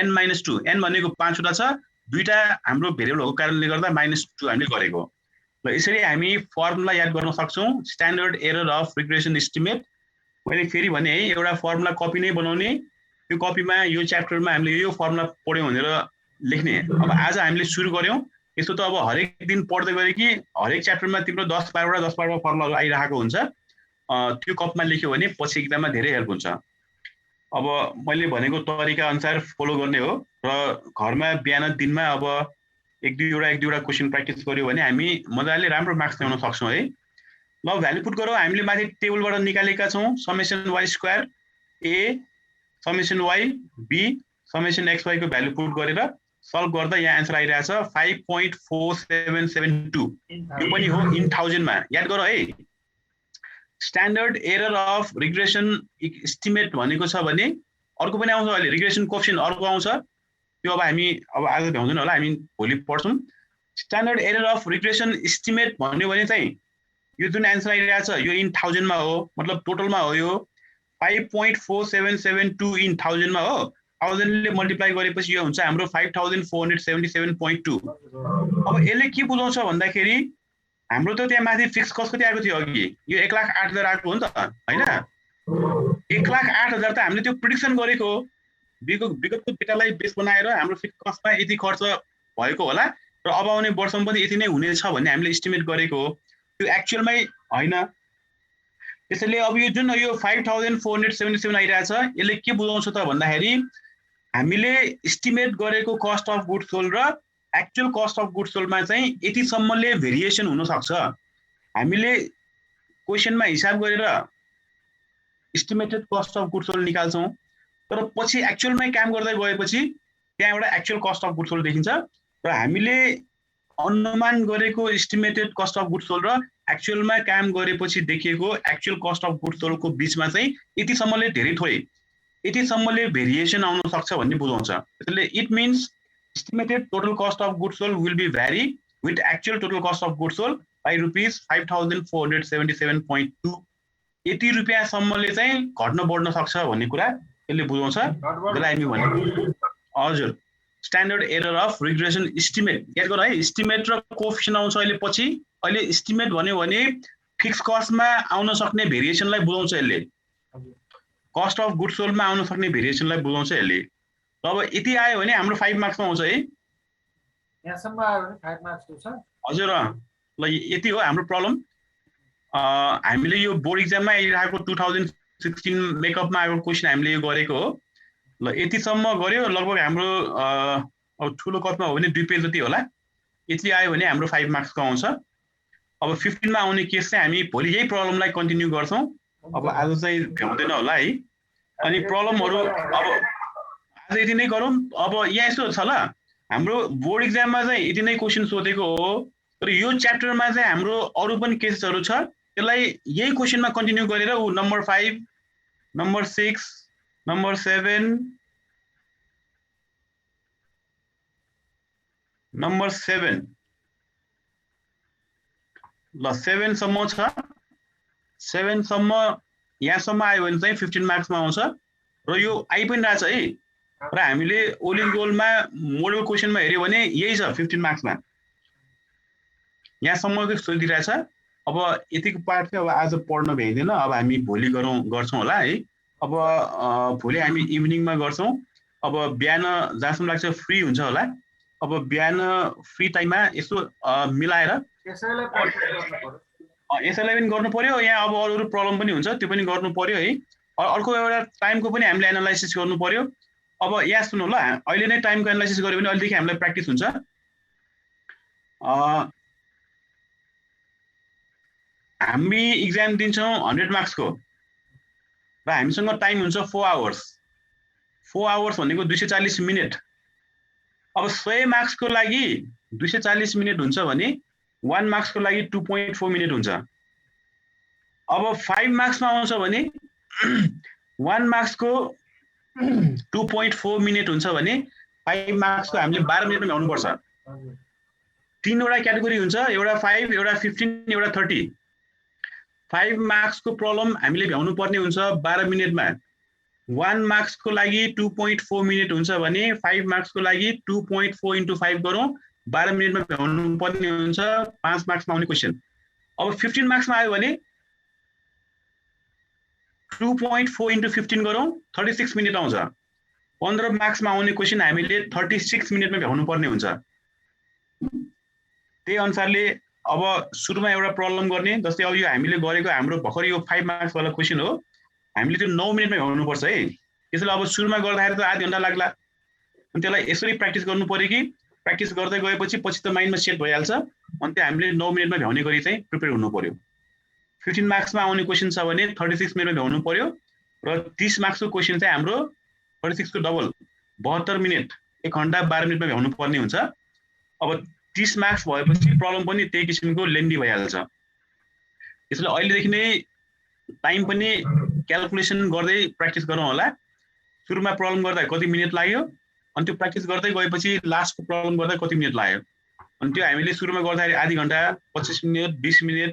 n - 2 n भनेको 5 वटा छ दुईटा हाम्रो भेरिएबलको कारणले गर्दा -2 हामीले गरेको र यसरी हामी फर्मुला याद गर्न सक्छौं standard error of regression estimate मैले फेरि भने है एउटा फर्मुला कपी नै बनाउने त्यो कपीमा यो च्याप्टरमा हामीले यो फर्मुला पढ्यौं भनेर लेख्ने अब आज हामीले सुरु गर्यौं यस्तो त अब हरेक दिन पढ्दै गरे कि हरेक च्याप्टरमा तिम्रो 10-12 फर्मुलाहरू आइरहेको हुन्छ त्यो कपीमा लेख्यो भने पछि एक्जाममा धेरै हेल्प हुन्छ अब मैले भनेको तरिका अनुसार फलो गर्ने हो र घरमा बिहान दिनमा अब एक दुईवटा क्वेसन प्र्याक्टिस गर्यो भने हामी मजाले राम्रो मार्क्स ल्याउन सक्छौँ है। ल भ्यालु पुट गरौँ। हामीले माथि टेबलबाट निकालेका छौँ summation y square a summation y b summation xy को भ्यालु पुट गरेर सल्भ गर्दा यहाँ आन्सर आइरहेछ 5.4772। यो पनि हो इन 1000 मा। याद गर है। Standard error of regression estimate भनेको छ भने अर्को पनि आउँछ अहिले रिग्रेसन कोएफिसिएन्ट अर्को आउँछ। त्यो अब हामी आज भ्याउँदैन होला, हामी भोलि पढ्छौँ। Standard error of regression estimate भन्यो भने चाहिँ यो जुन आन्सर आइरहेछ यो इन 1000 मा हो, मतलब टोटलमा हो। यो 5.4772 इन 1000 मा हो। 1000 ले मल्टिप्लाई गरेपछि यो हुन्छ हाम्रो 5477.2। अब यसले के बुझाउँछ भन्दाखेरि हाम्रो त त्यहाँ माथि फिक्स कस्ट कति आएको थियो अघि, यो 1,08,000 आएको हो नि त हैन। 1,08,000 त हामीले त्यो प्रिडिक्सन गरेको हो। विगतको डेटालाई बेस बनाएर हाम्रो फिक्स कस्टमा यति खर्च भएको होला र अब आउने वर्षमा पनि यति नै हुनेछ भन्ने हामीले एस्टिमेट गरेको हो। त्यो एक्चुअलमै हैन। त्यसैले अब यो जुन यो 5,477 आइरहेछ यसले के बुझाउँछ त भन्दाखेरि हामीले एस्टिमेट गरेको कस्ट अफ गुड्स सोल्ड र एक्चुअल कस्ट अफ गुड्स सोल्डमा चाहिँ यतिसम्मले भेरिएसन हुन सक्छ। हामीले क्वेसनमा हिसाब गरेर estimated cost of goods sold निकाल्छौँ, तर पछि एक्चुअलमै काम गर्दै गएपछि त्यहाँ एउटा actual cost of goods sold देखिन्छ र हामीले अनुमान गरेको estimated cost of goods sold र एक्चुअलमा काम गरेपछि देखिएको एक्चुअल कस्ट अफ गुड्स सोल्डको बीचमा चाहिँ यतिसम्मले धेरै थोरै यतिसम्मले भेरिएसन आउन सक्छ भन्ने बुझाउँछ। त्यसैले it means estimated total cost of goods sold will be vary with actual total cost of goods sold by rupees 5,477.2। 80 रुपैयाँसम्मले चाहिँ घट्न बढ्न सक्छ भन्ने कुरा यसले बुझाउँछ। जसलाई हामी भन्ने हजुर standard error of regression estimate. याद गर है, एस्टिमेट र कोएफिसिएन्ट आउँछ अहिले पछि। अहिले एस्टिमेट भन्यो भने फिक्स कस्टमा आउन सक्ने भेरिएसनलाई बुझाउँछ यसले। कस्ट अफ गुड्स सोल्डमा आउन सक्ने भेरिएसनलाई बुझाउँछ यसले। अब यति आयो भने हाम्रो 5 मार्क्समा आउँछ है। यहाँसम्म आयो भने 5 मार्क्स हुन्छ। हजुर ल यति हो हाम्रो प्रब्लम। हामीले यो बोर्ड एक्जाममा आइरहेको 2016 मेकअपमा आएको क्वेसन हामीले यो गरेको हो। ल यतिसम्म गर्यो। लगभग हाम्रो अब ठुलो कतमा हो भने 2 पेज जति होला। यति आयो भने हाम्रो 5 मार्क्सको आउँछ। अब 15 मा आउने केस चाहिँ हामी भोलि यही प्रब्लमलाई कन्टिन्यू गर्छौँ। अब आज चाहिँ भ्याउँदैन होला है। अनि प्रब्लमहरू अब आज यति नै गरौँ। अब यहाँ यस्तो छ ल, हाम्रो बोर्ड एक्जाममा चाहिँ यति नै क्वेसन सोधेको हो, तर यो च्याप्टरमा चाहिँ हाम्रो अरू पनि केसेसहरू छ। त्यसलाई यही क्वेसनमा कन्टिन्यू गरेर ऊ नम्बर 5, नम्बर 6, नम्बर 7, नम्बर 7 ल 7 सम्म छ। 7 सम्म यहाँसम्म आयो भने चाहिँ 15 मार्क्समा आउँछ र यो आइ पनि रहेछ है। र हामीले ओलिन गोलमा मोडल क्वेसनमा हेर्यो भने यही छ 15 मार्क्समा। यहाँसम्मको सोधिरहेछ। अब यतिको पार्ट चाहिँ अब आज पढ्न भ्याइँदैन। अब हामी भोलि गर्छौँ होला है। अब भोलि हामी इभिनिङमा गर्छौँ। अब बिहान जहाँसम्म लाग्छ फ्री हुन्छ होला। अब बिहान फ्री टाइममा यसो मिलाएर यसैलाई पनि गर्नु पर्यो। यहाँ अब अरू प्रब्लम पनि हुन्छ, त्यो पनि गर्नु पर्यो है। अर्को एउटा टाइमको पनि हामीले एनालाइसिस गर्नु पर्यो। अब यहाँ सुन्नु ल, अहिले नै टाइमको एनालाइसिस गर्यो भने अहिलेदेखि हामीलाई प्र्याक्टिस हुन्छ। हामी इक्जाम दिन्छौँ 100 मार्क्सको र हामीसँग टाइम हुन्छ 4 आवर्स। 4 आवर्स भनेको 240 मिनट। अब 100 मार्क्सको लागि 240 मिनट हुन्छ भने 1 मार्क्सको लागि 2.4 मिनट हुन्छ। अब 5 मार्क्समा आउँछ भने 1 मार्क्सको 2.4 मिनट हुन्छ भने 5 मार्क्सको हामीले 12 मिनटमा भ्याउनुपर्छ। 3वटा क्याटेगोरी हुन्छ, एउटा 5, एउटा 15, एउटा 30। 5 मार्क्सको प्रब्लम हामीले भ्याउनु पर्ने हुन्छ 12 मिनटमा। 1 मार्क्सको लागि 2.4 मिनट हुन्छ भने 5 मार्क्सको लागि 2.4 × 5 गरौँ, 12 मिनटमा भ्याउनु पर्ने हुन्छ 5 मार्क्समा आउने क्वेसन। अब 15 मार्क्समा आयो भने 2.4 × 15 गरौँ, 36 मिनट आउँछ। 15 मार्क्समा आउने क्वेसन हामीले 36 मिनटमा भ्याउनु पर्ने हुन्छ। त्यही अनुसारले अब सुरुमा एउटा प्रब्लम गर्ने, जस्तै अब यो हामीले गरेको हाम्रो भर्खर यो 5 मार्क्स वाला क्वेसन हो, हामीले त्यो 9 मिनटमा भ्याउनुपर्छ है। त्यसैले अब सुरुमा गर्दाखेरि त आधा घण्टा लाग्ला अनि त्यसलाई यसरी प्र्याक्टिस गर्नु पर्यो कि प्र्याक्टिस गर्दै गएपछि पछि त माइन्डमा सेट भइहाल्छ अनि त्यो हामीले 9 मिनेटमा भ्याउने गरी चाहिँ प्रिपेयर हुनु पर्यो 15 मार्क्समा आउने क्वेसन छ भने 36 मिनेटमा भ्याउनु पर्यो र 30 मार्क्सको क्वेसन चाहिँ हाम्रो 36 को डबल 72 मिनेट 1 घण्टा 12 मिनेटमा भ्याउनु पर्ने हुन्छ अब 30 मार्क्स भएपछि प्रब्लम पनि त्यही किसिमको लेन्दी भइहाल्छ त्यसैले अहिलेदेखि नै टाइम पनि क्याल्कुलेसन गर्दै प्र्याक्टिस गरौँ होला सुरुमा प्रब्लम गर्दा कति मिनेट लाग्यो अनि त्यो प्र्याक्टिस गर्दै गएपछि लास्टको प्रब्लम गर्दा कति मिनेट लाग्यो अनि त्यो हामीले सुरुमा गर्दाखेरि आधी घण्टा 25 मिनेट 20 मिनेट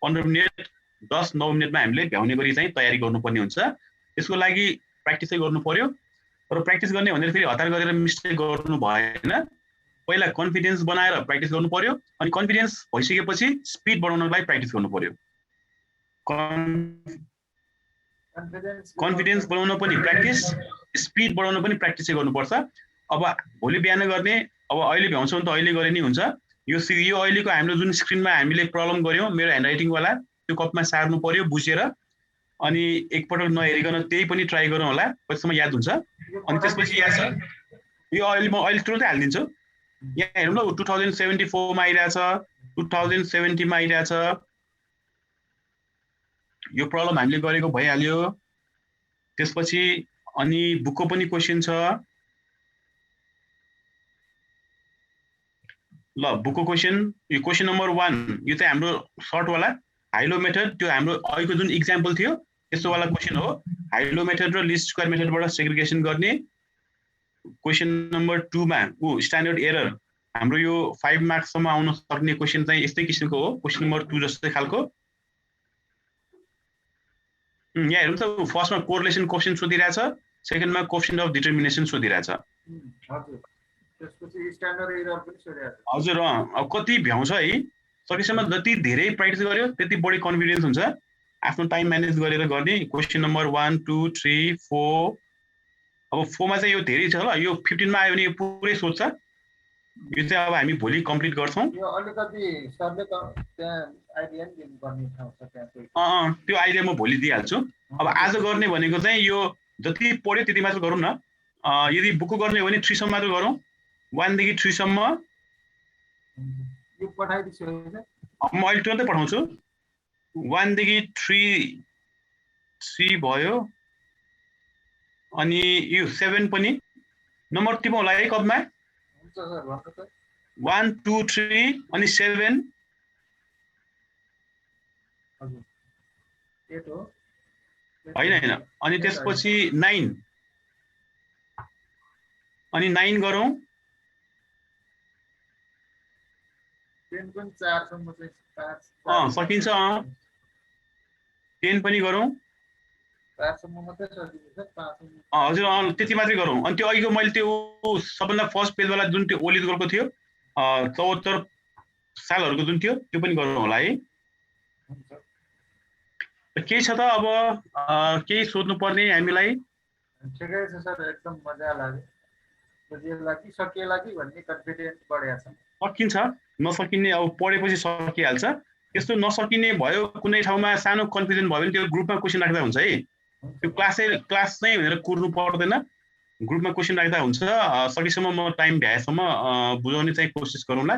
15 मिनेट 10-9 मिनेटमा हामीले भ्याउने गरी चाहिँ तयारी गर्नुपर्ने हुन्छ त्यसको लागि प्र्याक्टिसै गर्नु पर्यो र प्र्याक्टिस गर्ने भनेर फेरि हतार गरेर मिस्टेक गर्नु भएन पहिला कन्फिडेन्स बनाएर प्र्याक्टिस गर्नु पर्यो अनि कन्फिडेन्स भइसकेपछि स्पिड बढाउनको लागि प्र्याक्टिस गर्नु पर्यो कन्फिडेन्स बनाउन पनि प्र्याक्टिस स्पिड बढाउन पनि प्र्याक्टिसै गर्नुपर्छ अब भोलि बिहान गर्ने अब अहिले भ्याउँछौँ त अहिले गरे नि हुन्छ यो अहिलेको हाम्रो जुन स्क्रिनमा हामीले प्रब्लम गर्यौँ मेरो ह्यान्डराइटिङवाला त्यो कपमा सार्नु पर्यो बुझेर अनि एकपटक नहेरिकन त्यही पनि ट्राई गरौँ होला कतिसम्म याद हुन्छ अनि त्यसपछि याद छ यो अहिले म अहिले तुरन्तै हालिदिन्छु यहाँ हेरौँ न 2074 मा आइरहेछ 2070 मा आइरहेछ यो प्रब्लम हामीले गरेको भइहाल्यो त्यसपछि अनि बुकको पनि क्वेसन छ ल बुकको क्वेसन यो क्वेसन नम्बर 1 यो चाहिँ हाम्रो सर्ट वाला हाइलो मेथड त्यो हाम्रो अहिलेको जुन इक्जाम्पल थियो त्यस्तो वाला क्वेसन हो हाइलो मेथड र लिस्ट स्क्वायर मेथडबाट सेग्रिगेसन गर्ने क्वेसन नम्बर 2 मा स्ट्यान्डर्ड एरर हाम्रो यो 5 मार्क्ससम्म आउन सक्ने क्वेसन चाहिँ यस्तै किसिमको हो क्वेसन नम्बर 2 जस्तै खालको यहाँ हेर्नु त फर्स्टमा कोरिलेसन क्वेसन सोधिरहेछ सेकेन्डमा क्वेसन अफ डिटर्मिनेसन सोधिरहेछ हजुर अब कति भ्याउँछ है सकेसम्म जति धेरै प्र्याक्टिस गर्यो त्यति बढी कन्फिडेन्स हुन्छ आफ्नो टाइम म्यानेज गरेर गर्ने क्वेसन नम्बर 1 2 3 4 अब 4 मा चाहिँ यो धेरै छ ल यो 15 मा आयो भने यो पुरै सोध्छ यो चाहिँ अब हामी भोलि कम्प्लिट गर्छौँ यो अलिकति सरले त त्यहाँ आइडिया दिनु पर्ने ठाउँ छ त्यहाँ त्यो आइडिया म भोलि दिइहाल्छु अब आज गर्ने भनेको चाहिँ यो जति पढ्यो त्यति मात्र गरौँ न यदि बुकको गर्ने हो भने 3 सम्म मात्र गरौँ 1 देखि 3 सम्म यो पठाइदिन्छु हैन म अहिले तुरन्तै पठाउँछु 1 देखि 3 भयो अनि यो 7 पनि नम्बर टिपौँ होला है कपमा हुन्छ सर भन्नु त 1 2 3 अनि 7 हजुर 8 हो हैन अनि त्यसपछि 9 अनि 9 गरौँ 10 पनि 4 सम्म चाहिँ 5 सकिन्छ 10 पनि गरौँ 4 सम्म मात्रै सकिन्छ 5 हजुर त्यति मात्रै गरौँ अनि त्यो अघिको मैले त्यो सबभन्दा फर्स्ट पेजवाला जुन त्यो ओलिद गएको थियो 74 सालहरूको जुन थियो त्यो पनि गरौँ होला है केही छ त अब केही सोध्नु पर्ने हामीलाई ठिकै छ सर एकदम मजा लाग्यो बुझिएला कि सकिएला कि भन्ने कन्फिडेन्स बढेको छ सकिन्छ नसकिने अब पढेपछि सकिहाल्छ त्यस्तो नसकिने भयो कुनै ठाउँमा सानो कन्फ्युजन भयो भने त्यो ग्रुपमा क्वेसन राख्दा हुन्छ है त्यो क्लास नै भनेर कुर्नु पर्दैन ग्रुपमा क्वेसन राख्दा हुन्छ सकेसम्म म टाइम भ्याएसम्म बुझाउने चाहिँ कोसिस गरौँला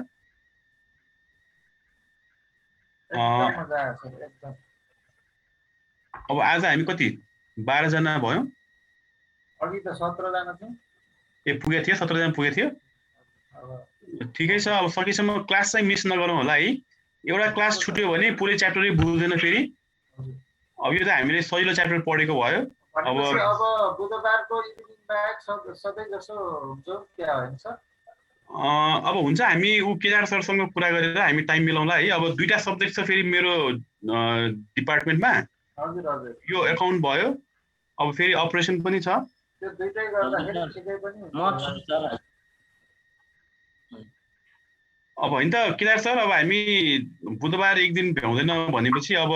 अब आज हामी कति 12 जना भयौँ अघि त 17 जना थियौँ ए पुगेको थियो 17 जना पुगेको थियो ठिकै छ अब सकेसम्म क्लास चाहिँ मिस नगरौँ होला है एउटा क्लास छुट्यो भने पुरै च्याप्टरै बुझ्दैन फेरि अब यो त हामीले सजिलो च्याप्टर पढेको भयो अब बुधबारको इभिनिङ ब्याक सधैँ जसो हुन्छ क्या होइन सर अब हुन्छ हामी केदार सरसँग कुरा गरेर हामी टाइम मिलाउँला है अब दुईटा सब्जेक्ट छ फेरि मेरो डिपार्टमेन्टमा हजुर हजुर यो एकाउन्ट भयो अब फेरि अपरेसन पनि छ त्यो दुईटै गर्दाखेरि ठिकै पनि अब होइन त केदार सर अब हामी बुधबार एक दिन भ्याउँदैन भनेपछि अब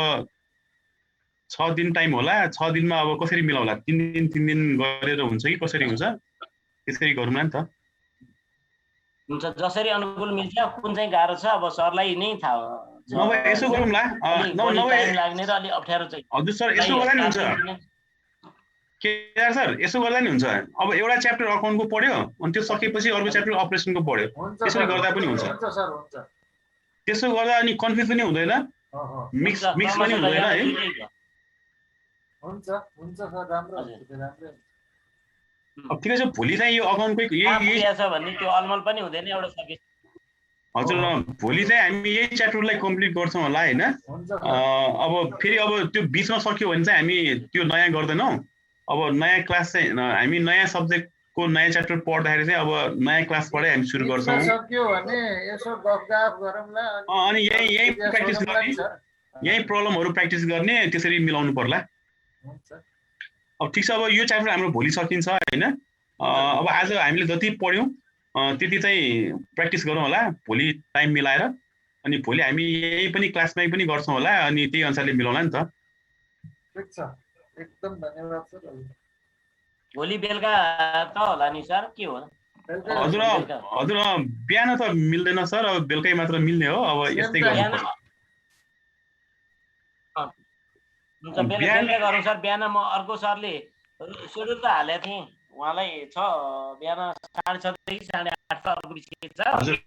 6 दिन टाइम होला 6 दिनमा अब कसरी मिलाउला 3 दिन गरेर हुन्छ कि कसरी हुन्छ त्यसरी गरौँला नि त हुन्छ जसरी अनुकूल मिल्छ कुन चाहिँ गाह्रो छ अब सरलाई नै थाहा नभए यसो गरौँला टाइम लाग्ने र अलि अप्ठ्यारो चाहिँ हजुर सर यसो गर्दा नि हुन्छ केदार सर यसो गर्दा नि हुन्छ अब एउटा च्याप्टर अकाउन्टको पढ्यो अनि त्यो सकेपछि अर्को च्याप्टर अपरेसनको पढ्यो हुन्छ त्यसरी सर, गर्दा पनि हुन्छ हुन्छ सर हुन्छ त्यसो गर्दा अनि कन्फ्युज पनि हुँदैन मिक्स मिक्स पनि हुँदैन है हुन्छ हुन्छ सर राम्रो हजुर। हुन्छ राम्रै अब ठिकै छ भोलि चाहिँ यो अकाउन्टकै यही छ भन्ने त्यो अलमल पनि हुँदैन एउटा सके हजुर भोलि चाहिँ हामी यही च्याप्टरलाई कम्प्लिट गर्छौँ होला होइन हुन्छ सर अब फेरि अब त्यो बिचमा सक्यो भने चाहिँ हामी त्यो नयाँ गर्दैनौँ अब नयाँ क्लास चाहिँ हामी नयाँ सब्जेक्टको नयाँ च्याप्टर पढ्दाखेरि चाहिँ अब नयाँ क्लासबाटै हामी सुरु गर्छौँ सक्यो भने यसो गफगाफ गरौँला अनि यही प्र्याक्टिस गर्ने यही प्रब्लमहरू प्र्याक्टिस गर्ने त्यसरी मिलाउनु पर्ला हुन्छ अब ठिक छ अब यो च्याप्टर हाम्रो भोलि सकिन्छ होइन अब आज हामीले जति पढ्यौँ त्यति चाहिँ प्र्याक्टिस गरौँ होला भोलि टाइम मिलाएर अनि भोलि हामी यही पनि क्लासमै पनि गर्छौँ होला अनि त्यही अनुसारले मिलाउला नि त ठिक छ एकदम धन्यवाद सर भोलि बेलुका त होला नि सर के हो हजुर हजुर बिहान त मिल्दैन सर अब बेलुकै मात्र मिल्ने हो अब यस्तै गर्नुपर्छ हुन्छ बेलुका गरौँ सर बिहान म अर्को सरले सेड्युल त हालेको थिएँ उहाँलाई छ बिहान 6:30 देखि 8:30 अर्को छ हजुर